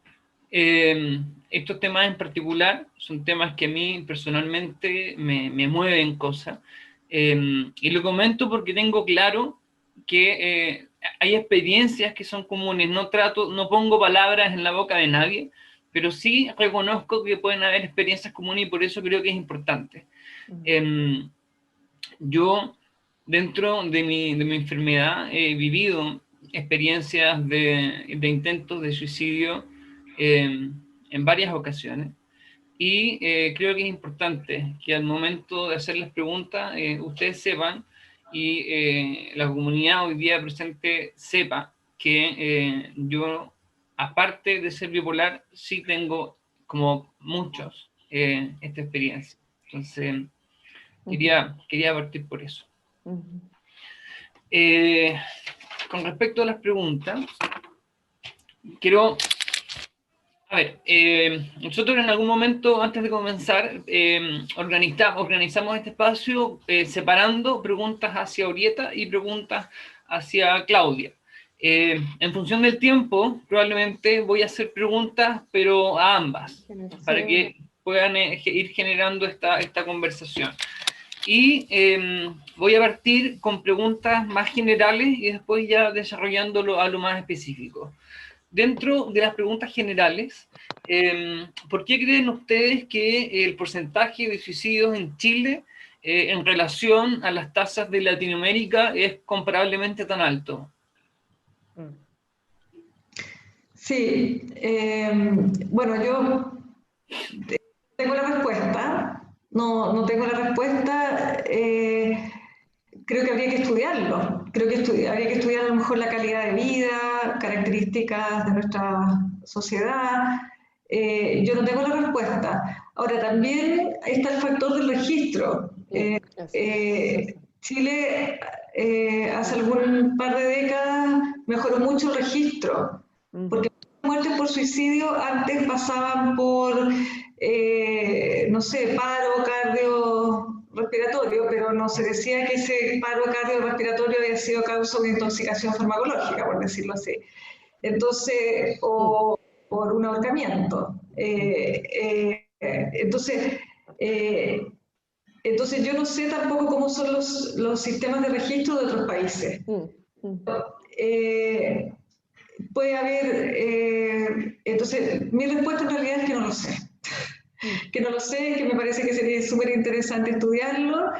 estos temas en particular son temas que a mí personalmente me mueven cosas, y lo comento porque tengo claro que hay experiencias que son comunes, no pongo palabras en la boca de nadie, pero sí reconozco que pueden haber experiencias comunes y por eso creo que es importante. Yo, dentro de mi enfermedad, he vivido experiencias de intentos de suicidio en varias ocasiones, y creo que es importante que al momento de hacer las preguntas ustedes sepan, y la comunidad hoy día presente sepa que yo, aparte de ser bipolar, sí tengo, como muchos, esta experiencia. Entonces, quería partir por eso. Con respecto a las preguntas, a ver, nosotros en algún momento, antes de comenzar, organizamos este espacio separando preguntas hacia Orieta y preguntas hacia Claudia. En función del tiempo, probablemente voy a hacer preguntas, pero a ambas, para que puedan ir generando esta conversación. Y voy a partir con preguntas más generales y después ya desarrollándolo a lo más específico. Dentro de las preguntas generales, ¿por qué creen ustedes que el porcentaje de suicidios en Chile en relación a las tasas de Latinoamérica es comparablemente tan alto? Sí, bueno, yo tengo la respuesta, no tengo la respuesta, creo que habría que estudiarlo, creo que habría que estudiar a lo mejor la calidad de vida, características de nuestra sociedad, yo no tengo la respuesta. Ahora, también está el factor del registro. Chile hace algún par de décadas mejoró mucho el registro, porque muertes por suicidio antes pasaban por, no sé, paro cardiorrespiratorio, pero no se decía que ese paro cardiorrespiratorio había sido causa de intoxicación farmacológica, por decirlo así. Entonces, o por un ahorcamiento. Entonces yo no sé tampoco cómo son los sistemas de registro de otros países. Puede haber, entonces mi respuesta en realidad es que no lo sé. Que no lo sé, que me parece que sería súper interesante estudiarlo,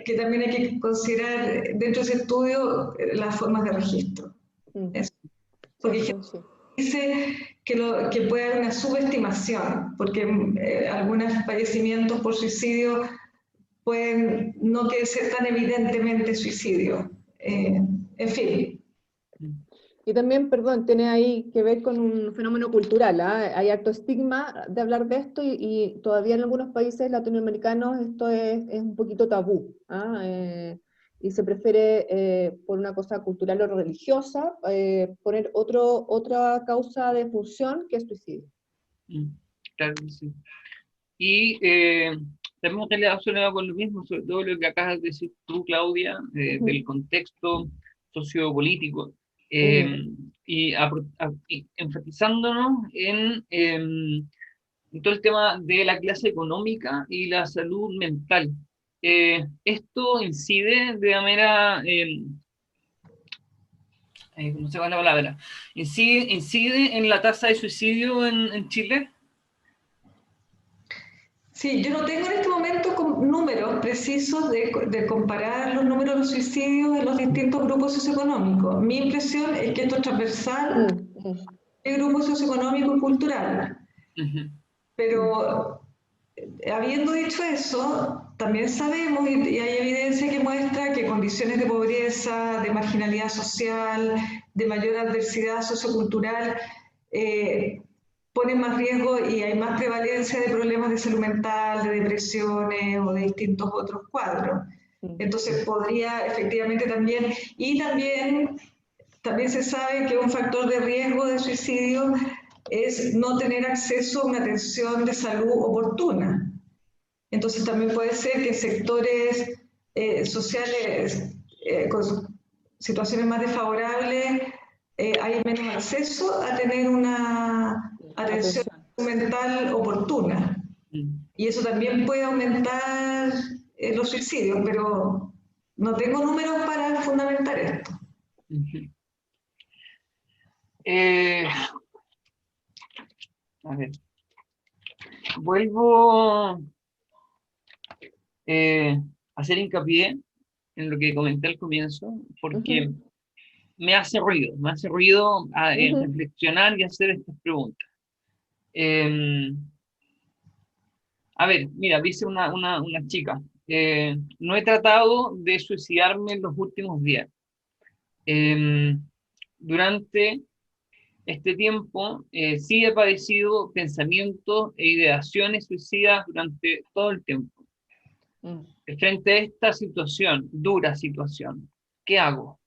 que también hay que considerar dentro de ese estudio las formas de registro. Porque dice que puede haber una subestimación, porque algunos fallecimientos por suicidio pueden no que ser tan evidentemente suicidio. En fin. Y también, perdón, tiene ahí que ver con un fenómeno cultural, ¿eh? Hay harto estigma de hablar de esto y todavía en algunos países latinoamericanos esto es un poquito tabú, ¿eh? Y se prefiere, por una cosa cultural o religiosa, poner otra causa de función que es suicidio. Claro que sí. Y también relacionado con lo mismo, sobre todo lo que acabas de decir tú, Claudia, del contexto sociopolítico, y enfatizándonos en todo el tema de la clase económica y la salud mental. Esto incide de manera, no sé cuál es la palabra, incide en la tasa de suicidio en Chile. Sí, yo no tengo en este momento números precisos de comparar los números de suicidios en los distintos grupos socioeconómicos. Mi impresión es que esto es transversal de grupos socioeconómicos y culturales. Pero habiendo dicho eso, también sabemos y hay evidencia que muestra que condiciones de pobreza, de marginalidad social, de mayor adversidad sociocultural, ponen más riesgo y hay más prevalencia de problemas de salud mental, de depresiones o de distintos otros cuadros. Entonces podría efectivamente también, y también se sabe que un factor de riesgo de suicidio es no tener acceso a una atención de salud oportuna. Entonces también puede ser que sectores sociales con situaciones más desfavorables hay menos acceso a tener una atención mental oportuna. Y eso también puede aumentar los suicidios, pero no tengo números para fundamentar esto. A ver, vuelvo a hacer hincapié en lo que comenté al comienzo, porque me hace ruido reflexionar y hacer estas preguntas. A ver, mira, dice una chica, no he tratado de suicidarme en los últimos días. Durante este tiempo sí he padecido pensamientos e ideaciones suicidas durante todo el tiempo. Frente a esta situación, dura situación, ¿qué hago?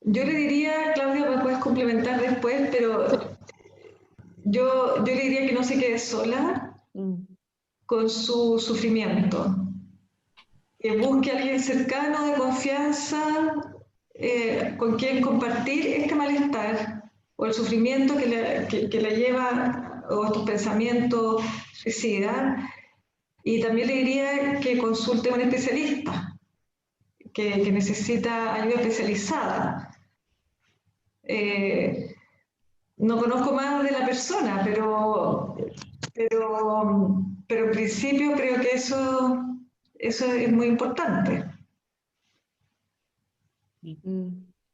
Yo le diría, Claudia, me puedes complementar después, pero yo le diría que no se quede sola con su sufrimiento. Que busque a alguien cercano, de confianza, con quien compartir este malestar o el sufrimiento que la lleva, o estos pensamientos suicidas, Y también le diría que consulte a un especialista, que necesita ayuda especializada. No conozco más de la persona, pero en principio creo que eso es muy importante.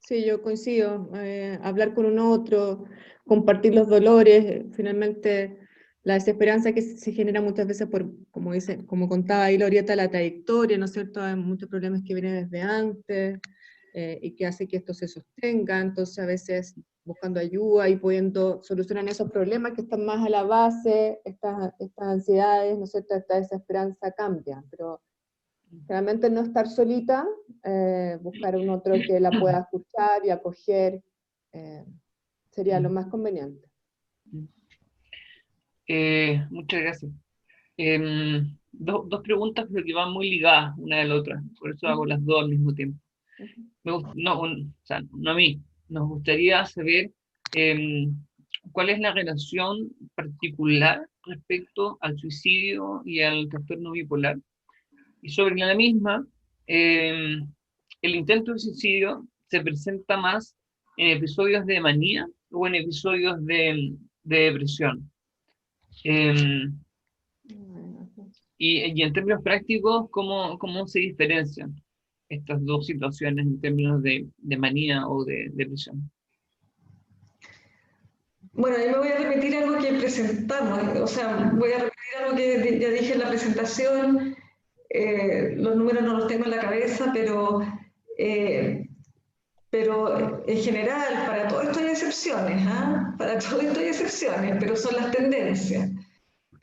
Sí, yo coincido. Hablar con un otro, compartir los dolores, finalmente la desesperanza que se genera muchas veces por, como dice, como contaba ahí Lorieta, la trayectoria, ¿no es cierto? Hay muchos problemas que vienen desde antes y que hace que esto se sostenga, entonces a veces buscando ayuda y pudiendo solucionar esos problemas que están más a la base, estas ansiedades, ¿no es cierto? Esta desesperanza cambia, pero realmente no estar solita, buscar un otro que la pueda escuchar y acoger, sería lo más conveniente. Muchas gracias. Dos preguntas, pero que van muy ligadas una de la otra, por eso hago las dos al mismo tiempo. O sea, no a mí, nos gustaría saber cuál es la relación particular respecto al suicidio y al trastorno bipolar. Y sobre la misma, el intento de suicidio se presenta más en episodios de manía o en episodios de depresión. Y en términos prácticos, ¿cómo se diferencian estas dos situaciones en términos de manía o de depresión? Bueno, yo me voy a repetir algo que presentamos, o sea, voy a repetir algo que ya dije en la presentación. Los números no los tengo en la cabeza, pero en general, para todo esto hay excepciones, ¿ah? Para todo esto hay excepciones, pero son las tendencias.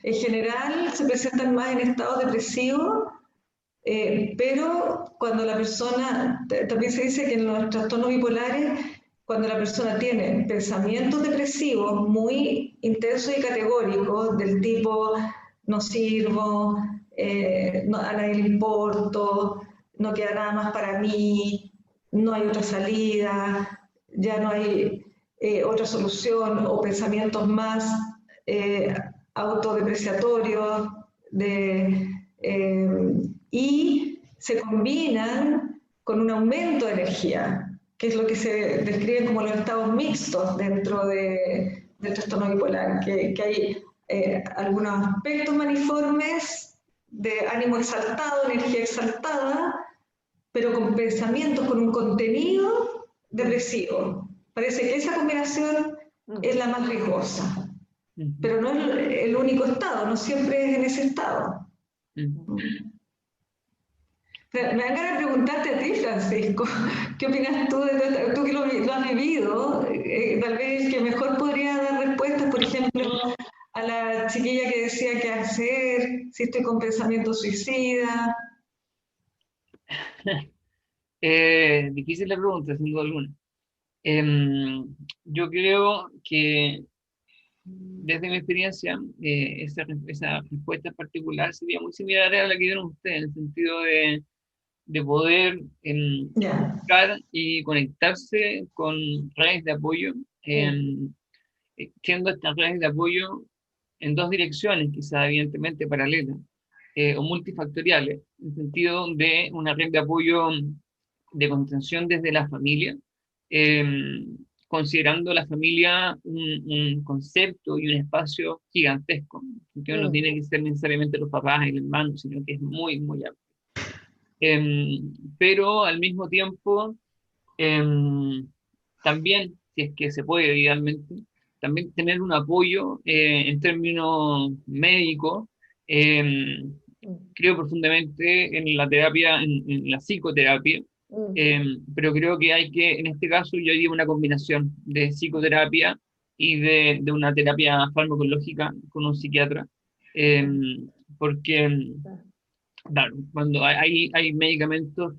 En general se presentan más en estados depresivos, pero cuando la persona, también se dice que en los trastornos bipolares, cuando la persona tiene pensamientos depresivos muy intensos y categóricos, del tipo no sirvo, a nadie le importo, no queda nada más para mí, no hay otra salida, ya no hay otra solución, o pensamientos más autodepreciatorios, y se combinan con un aumento de energía, que es lo que se describe como los estados mixtos dentro del trastorno bipolar, que hay algunos aspectos maniformes de ánimo exaltado, energía exaltada, pero con pensamientos con un contenido depresivo. Parece que esa combinación es la más riesgosa, pero no es el único estado, no siempre es en ese estado. Me dan ganas de preguntarte a ti, Francisco, ¿qué opinas tú de todo esto? Tú que lo has vivido, tal vez que mejor podría dar respuestas, por ejemplo, a la chiquilla que decía qué hacer, si estoy con pensamiento suicida. Difícil la pregunta, sin duda alguna. Yo creo que desde mi experiencia, esa respuesta en particular sería muy similar a la que dieron ustedes, en el sentido de poder buscar y conectarse con redes de apoyo, siendo estas redes de apoyo en dos direcciones, quizás evidentemente paralelas, o multifactoriales, en el sentido de una red de apoyo de contención desde la familia, considerando la familia un concepto y un espacio gigantesco, que no tiene que ser necesariamente los papás y el hermano, sino que es muy, muy amplio. Pero al mismo tiempo, también, si es que se puede, idealmente, también tener un apoyo en términos médicos. Creo profundamente en la terapia, en la psicoterapia, pero creo que hay que, en este caso, yo haría una combinación de psicoterapia y de una terapia farmacológica con un psiquiatra, porque, claro, cuando hay medicamentos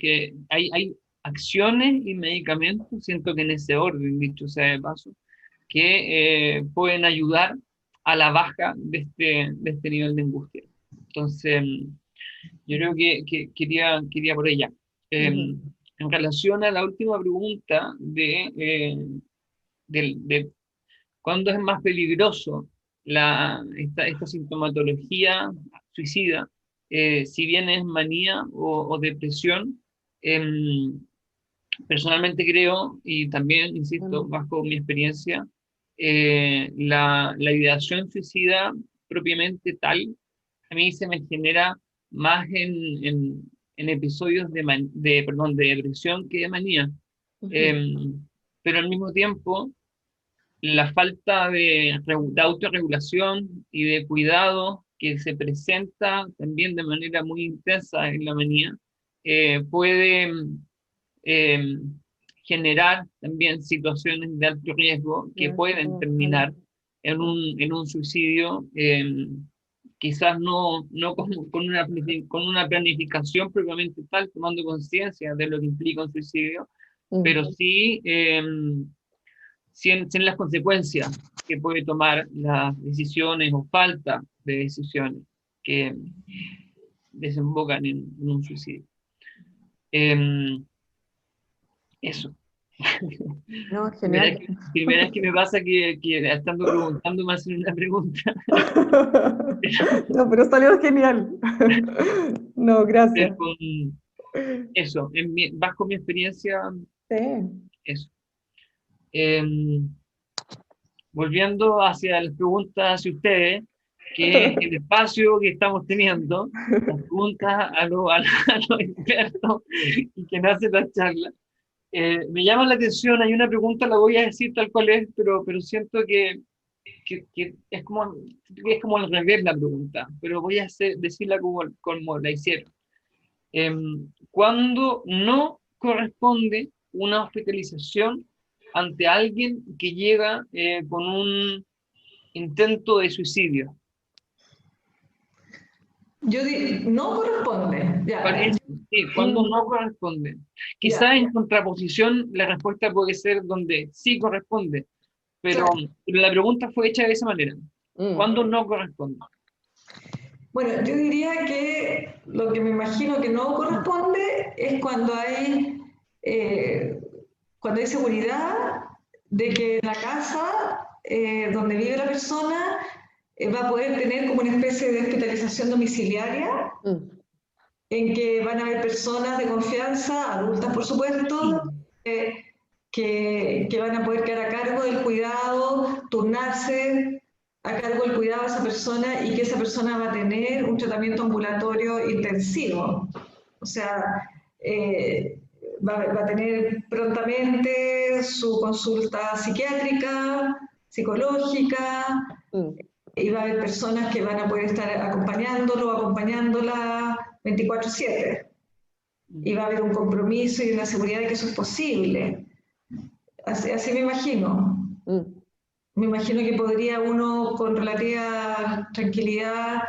hay acciones y medicamentos, siento que en ese orden, dicho sea de paso, que pueden ayudar a la baja de este nivel de angustia. Entonces, yo creo que quería por ella. En relación a la última pregunta de cuándo es más peligroso esta sintomatología suicida, si bien es manía o depresión, personalmente creo, y también, insisto, bajo mi experiencia, la ideación suicida propiamente tal, a mí se me genera más en episodios perdón, de depresión que de manía. Pero al mismo tiempo, la falta de autorregulación y de cuidado que se presenta también de manera muy intensa en la manía, puede eh, generar también situaciones de alto riesgo que pueden terminar en un suicidio, quizás no con una planificación propiamente tal, tomando conciencia de lo que implica un suicidio, pero sí, sin las consecuencias que puede tomar las decisiones o falta de decisiones que desembocan en un suicidio. Eso. No, genial. Primera vez que me pasa que estando preguntando me hacen una pregunta. No, pero salió genial. No, gracias. Eso, bajo mi experiencia, Sí. eso. Volviendo hacia las preguntas hacia ustedes, que es el espacio que estamos teniendo, las preguntas a los expertos y que nace la charla. Me llama la atención, hay una pregunta, la voy a decir tal cual es, pero siento que es como al revés la pregunta, pero voy a decirla como la hicieron. ¿Cuándo no corresponde una hospitalización ante alguien que llega con un intento de suicidio? No corresponde. Ya. Sí, cuando no corresponde. Quizás en contraposición la respuesta puede ser donde sí corresponde, pero la pregunta fue hecha de esa manera. ¿Cuándo no corresponde? Bueno, yo diría que lo que me imagino que no corresponde es cuando hay seguridad de que la casa donde vive la persona va a poder tener como una especie de hospitalización domiciliaria, en que van a haber personas de confianza, adultas por supuesto, que van a poder quedar a cargo del cuidado, turnarse a cargo del cuidado de esa persona y que esa persona va a tener un tratamiento ambulatorio intensivo. O sea, va a tener prontamente su consulta psiquiátrica, psicológica, y va a haber personas que van a poder estar acompañándolo, acompañándola 24/7. Y va a haber un compromiso y una seguridad de que eso es posible. Así me imagino. Me imagino que podría uno con relativa tranquilidad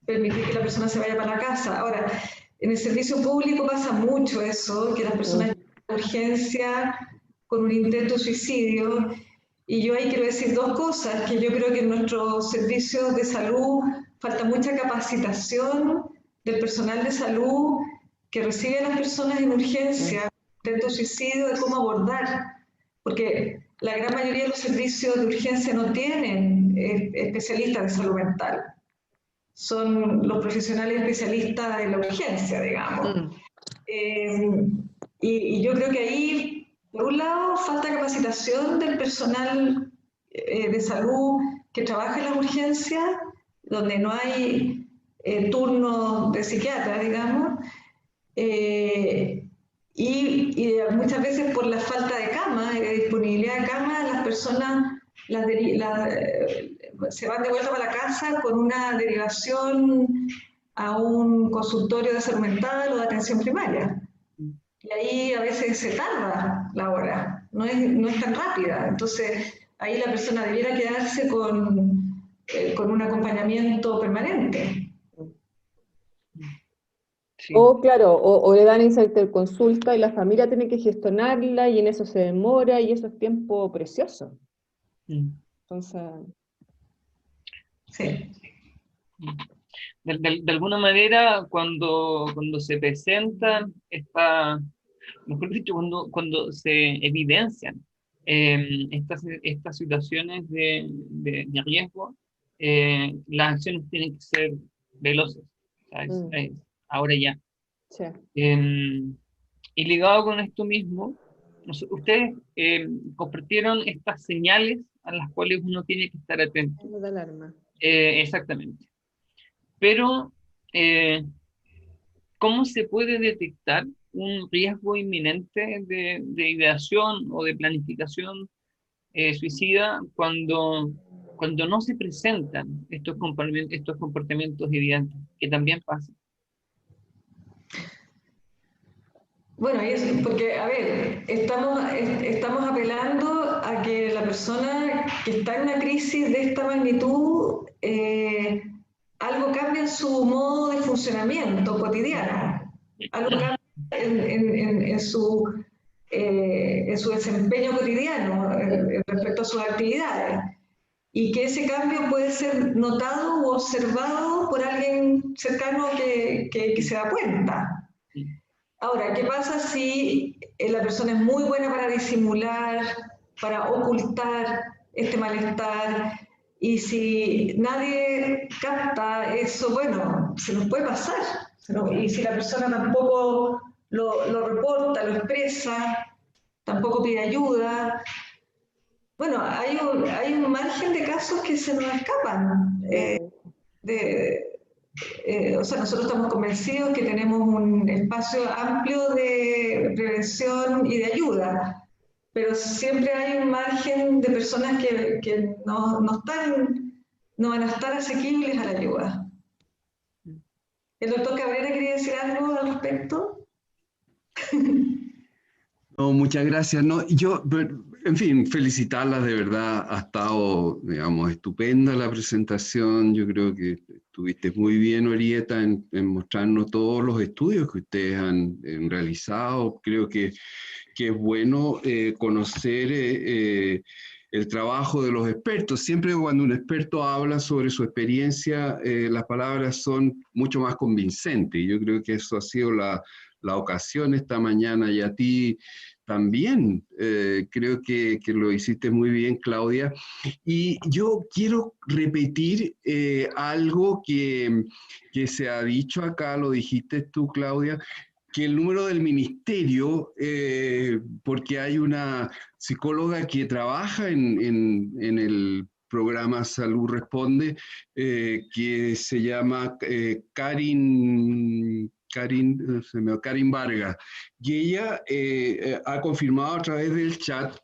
permitir que la persona se vaya para la casa. Ahora, en el servicio público pasa mucho eso, que las personas llegan a urgencia con un intento de suicidio. Y yo ahí quiero decir dos cosas, que yo creo que en nuestros servicios de salud falta mucha capacitación del personal de salud que recibe a las personas en urgencia, intento de suicidio, de cómo abordar. Porque la gran mayoría de los servicios de urgencia no tienen especialistas de salud mental. Son los profesionales especialistas de la urgencia, digamos. Y yo creo que ahí, por un lado, falta capacitación del personal de salud que trabaja en la urgencia, donde no hay turnos de psiquiatra, digamos, y muchas veces por la falta de cama, de disponibilidad de cama, las personas se van de vuelta para la casa con una derivación a un consultorio de salud mental o de atención primaria. Y ahí a veces se tarda la hora, no es tan rápida. Entonces ahí la persona debiera quedarse con un acompañamiento permanente. Sí. O claro, o le dan esa interconsulta y la familia tiene que gestionarla y en eso se demora y eso es tiempo precioso. Entonces... Sí. De alguna manera, cuando se presentan, mejor dicho, cuando se evidencian estas situaciones de riesgo, las acciones tienen que ser veloces. sea, ahora ya. Sí. Y ligado con esto mismo, ustedes compartieron estas señales a las cuales uno tiene que estar atento. De alarma. Exactamente. Pero, ¿cómo se puede detectar un riesgo inminente de ideación o de planificación suicida cuando no se presentan estos comportamientos evidentes, que también pasa? Bueno, y es porque, a ver, estamos apelando a que la persona que está en una crisis de esta magnitud, algo cambie en su modo de funcionamiento cotidiano, algo cambie en su desempeño cotidiano respecto a sus actividades, y que ese cambio puede ser notado u observado por alguien cercano que se da cuenta. Ahora, ¿qué pasa si la persona es muy buena para disimular, para ocultar este malestar? Y si nadie capta eso, bueno, se nos puede pasar. Y si la persona tampoco lo reporta, lo expresa, tampoco pide ayuda, bueno, hay un margen de casos que se nos escapan. O sea, nosotros estamos convencidos que tenemos un espacio amplio de prevención y de ayuda, pero siempre hay un margen de personas que no van a estar asequibles a la ayuda. ¿El doctor Cabrera quería decir algo al respecto? No, muchas gracias. No, en fin, felicitarlas de verdad. Ha estado, digamos, estupenda la presentación. Yo creo que estuviste muy bien, Orieta, en mostrarnos todos los estudios que ustedes han realizado. Creo que es bueno conocer el trabajo de los expertos. Siempre cuando un experto habla sobre su experiencia, las palabras son mucho más convincentes. Y yo creo que eso ha sido la ocasión esta mañana, y a ti también. Creo que lo hiciste muy bien, Claudia. Y yo quiero repetir algo que se ha dicho acá, lo dijiste tú, Claudia, que el número del ministerio, porque hay una psicóloga que trabaja en el programa Salud Responde, que se llama Karin Vargas, y ella ha confirmado a través del chat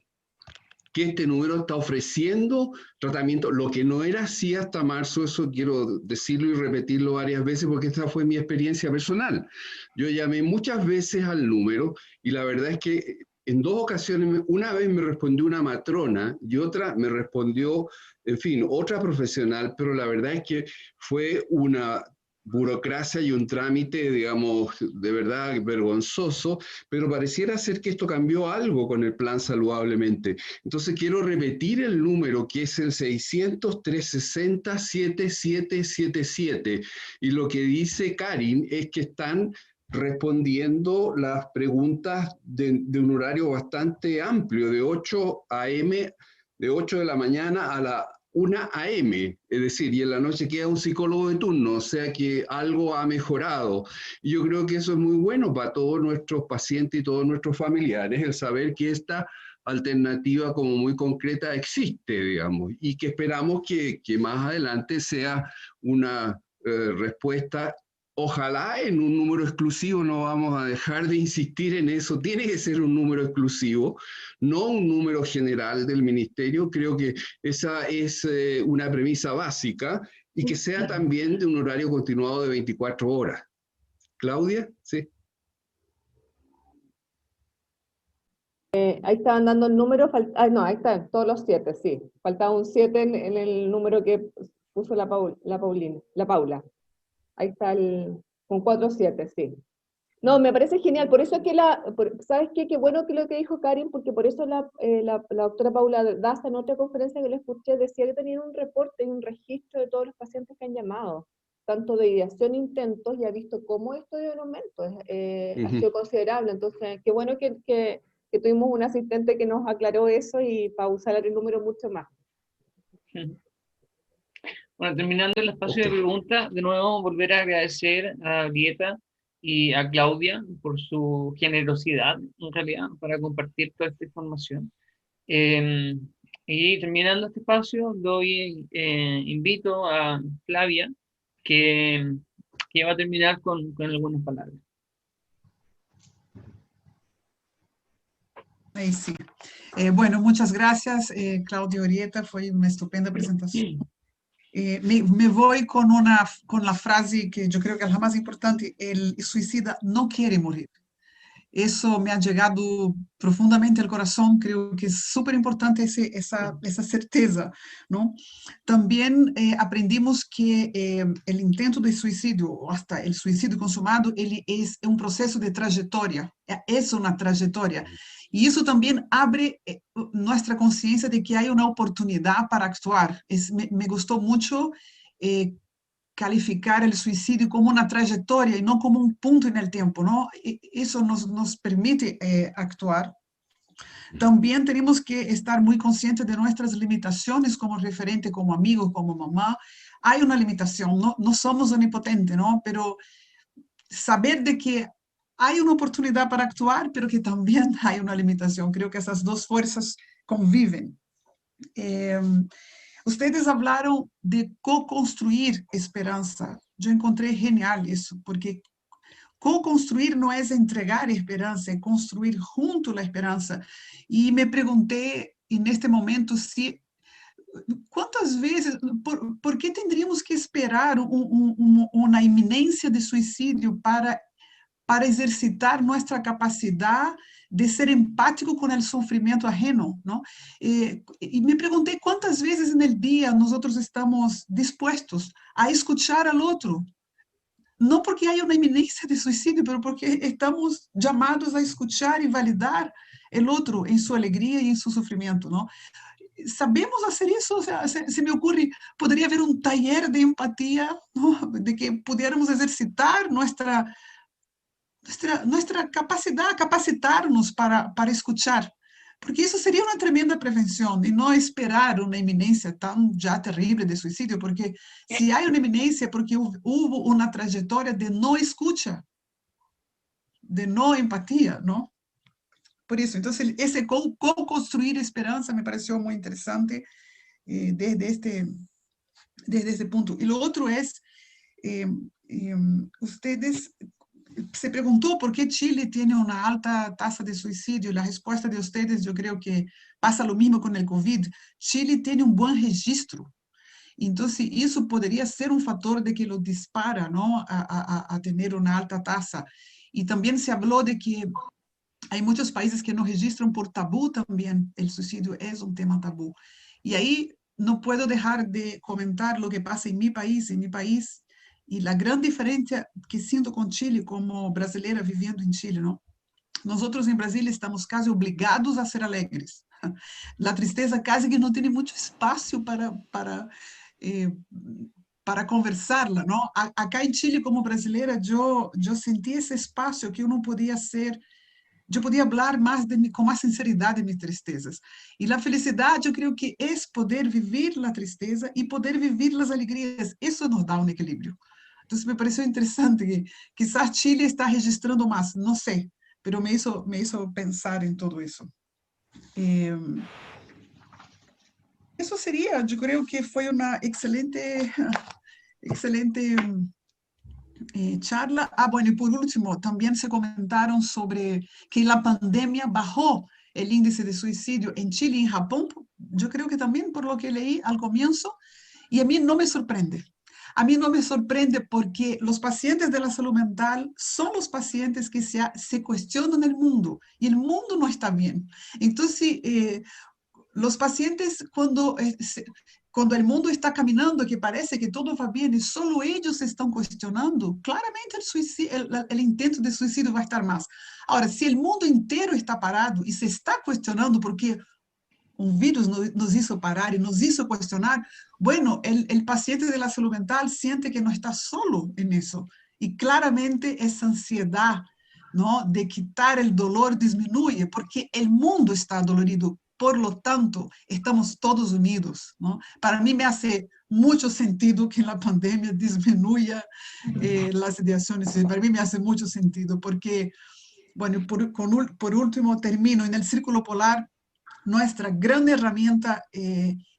que este número está ofreciendo tratamiento, lo que no era así hasta marzo. Eso quiero decirlo y repetirlo varias veces porque esta fue mi experiencia personal. Yo llamé muchas veces al número y la verdad es que en dos ocasiones, una vez me respondió una matrona y otra me respondió, en fin, otra profesional, pero la verdad es que fue una burocracia y un trámite, digamos, de verdad vergonzoso, pero pareciera ser que esto cambió algo con el plan Saludablemente. Entonces quiero repetir el número, que es el 600-360-7777, y lo que dice Karin es que están respondiendo las preguntas de un horario bastante amplio, de 8 a.m., de 8 de la mañana a la 1 a.m., es decir, y en la noche queda un psicólogo de turno, o sea que algo ha mejorado. Y yo creo que eso es muy bueno para todos nuestros pacientes y todos nuestros familiares, el saber que esta alternativa como muy concreta existe, digamos, y que esperamos que más adelante sea una respuesta. Ojalá en un número exclusivo. No vamos a dejar de insistir en eso. Tiene que ser un número exclusivo, no un número general del ministerio. Creo que esa es una premisa básica, y que sea también de un horario continuado de 24 horas. Claudia, sí. Ahí estaban dando el número, no, ahí están, todos los 7, sí. Faltaba un 7 en el número que puso la Paula. Ahí está con 4-7, sí. No, me parece genial, por eso es que ¿sabes qué? Qué bueno que lo que dijo Karin, porque por eso la doctora Paula Daza, en otra conferencia que le escuché, decía que tenían un reporte y un registro de todos los pacientes que han llamado, tanto de ideación, intentos, y ha visto cómo esto de un aumento ha sido considerable. Entonces, qué bueno que tuvimos un asistente que nos aclaró eso, y para usar el número mucho más. Bueno, terminando el espacio de preguntas, de nuevo volver a agradecer a Arieta y a Claudia por su generosidad, en realidad, para compartir toda esta información. Eh, y terminando este espacio, invito a Flavia, que, que va a terminar con algunas palabras. Ahí sí. Bueno, muchas gracias, Claudia Orieta, fue una estupenda presentación. Me voy con la frase que yo creo que es la más importante: el suicida no quiere morir. Eso me ha llegado profundamente al corazón, creo que es súper importante esa certeza, ¿no? También aprendimos que el intento de suicidio, o hasta el suicidio consumado, él es un proceso de trayectoria, es una trayectoria. Y eso también abre nuestra conciencia de que hay una oportunidad para actuar. Me gustó mucho calificar el suicidio como una trayectoria y no como un punto en el tiempo, ¿no? Eso nos permite actuar. También tenemos que estar muy conscientes de nuestras limitaciones como referente, como amigo, como mamá. Hay una limitación, no somos omnipotentes, ¿no? Pero saber de que hay una oportunidad para actuar, pero que también hay una limitación. Creo que esas dos fuerzas conviven. Ustedes hablaron de co-construir esperanza. Yo encontré genial eso, porque co-construir no es entregar esperanza, es construir junto la esperanza. Y me pregunté en este momento si, ¿cuántas veces, por qué tendríamos que esperar una inminencia de suicidio para exercitar nuestra capacidad de ser empático con el sufrimiento ajeno, ¿no? Y me pregunté cuántas veces en el día nosotros estamos dispuestos a escuchar al otro, no porque haya una inminencia de suicidio, pero porque estamos llamados a escuchar y validar el otro en su alegría y en su sufrimiento, ¿no? ¿Sabemos hacer eso? O sea, se me ocurre, podría haber un taller de empatía, ¿no? De que pudiéramos ejercitar nuestra capacidad, capacitarnos para escuchar, porque eso sería una tremenda prevención y no esperar una inminencia tan ya terrible de suicidio, porque si hay una inminencia, porque hubo una trayectoria de no escucha, de no empatía, ¿no? Por eso, entonces, ese co-construir esperanza me pareció muy interesante desde este punto. Y lo otro es, ustedes se preguntó por qué Chile tiene una alta tasa de suicidio. La respuesta de ustedes, yo creo que pasa lo mismo con el COVID. Chile tiene un buen registro. Entonces, eso podría ser un factor de que lo dispara, ¿no? A tener una alta tasa. Y también se habló de que hay muchos países que no registran por tabú también. El suicidio es un tema tabú. Y ahí no puedo dejar de comentar lo que pasa en mi país. En mi país, y la gran diferencia que siento con Chile como brasileña viviendo en Chile, ¿no? Nosotros en Brasil estamos casi obligados a ser alegres. La tristeza casi que no tiene mucho espacio para conversarla, ¿no? Acá en Chile como brasileña yo sentí ese espacio que uno podía ser. Yo podía hablar más con más sinceridad de mis tristezas. Y la felicidad, yo creo que es poder vivir la tristeza y poder vivir las alegrías. Eso nos da un equilibrio. Entonces me pareció interesante que quizás Chile está registrando más, no sé, pero me hizo pensar en todo eso. Eso sería, yo creo que fue una excelente charla. Bueno, y por último, también se comentaron sobre que la pandemia bajó el índice de suicidio en Chile y en Japón. Yo creo que también por lo que leí al comienzo, y a mí no me sorprende. A mí no me sorprende porque los pacientes de la salud mental son los pacientes que se cuestionan el mundo y el mundo no está bien. Entonces, los pacientes cuando el mundo está caminando, que parece que todo va bien y solo ellos se están cuestionando, claramente el intento de suicidio va a estar más. Ahora, si el mundo entero está parado y se está cuestionando porque un virus nos hizo parar y nos hizo cuestionar, bueno, el paciente de la salud mental siente que no está solo en eso. Y claramente esa ansiedad, ¿no?, de quitar el dolor disminuye porque el mundo está dolorido. por lo tanto, estamos todos unidos, ¿no? Para mí me hace mucho sentido que la pandemia disminuya las ideaciones, para mí me hace mucho sentido, porque, bueno, por último termino, en el Círculo Polar, nuestra gran herramienta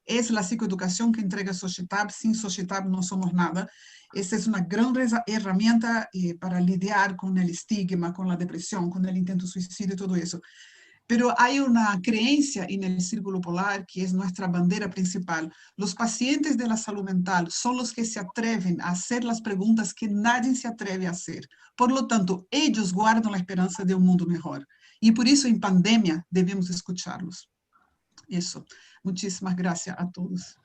es la psicoeducación que entrega Societab. Sin Societab no somos nada. Esa es una gran herramienta para lidiar con el estigma, con la depresión, con el intento de suicidio y todo eso. Pero hay una creencia en el Círculo Polar que es nuestra bandera principal. Los pacientes de la salud mental son los que se atreven a hacer las preguntas que nadie se atreve a hacer. Por lo tanto, ellos guardan la esperanza de un mundo mejor. Y por eso en pandemia debemos escucharlos. Eso. Muchísimas gracias a todos.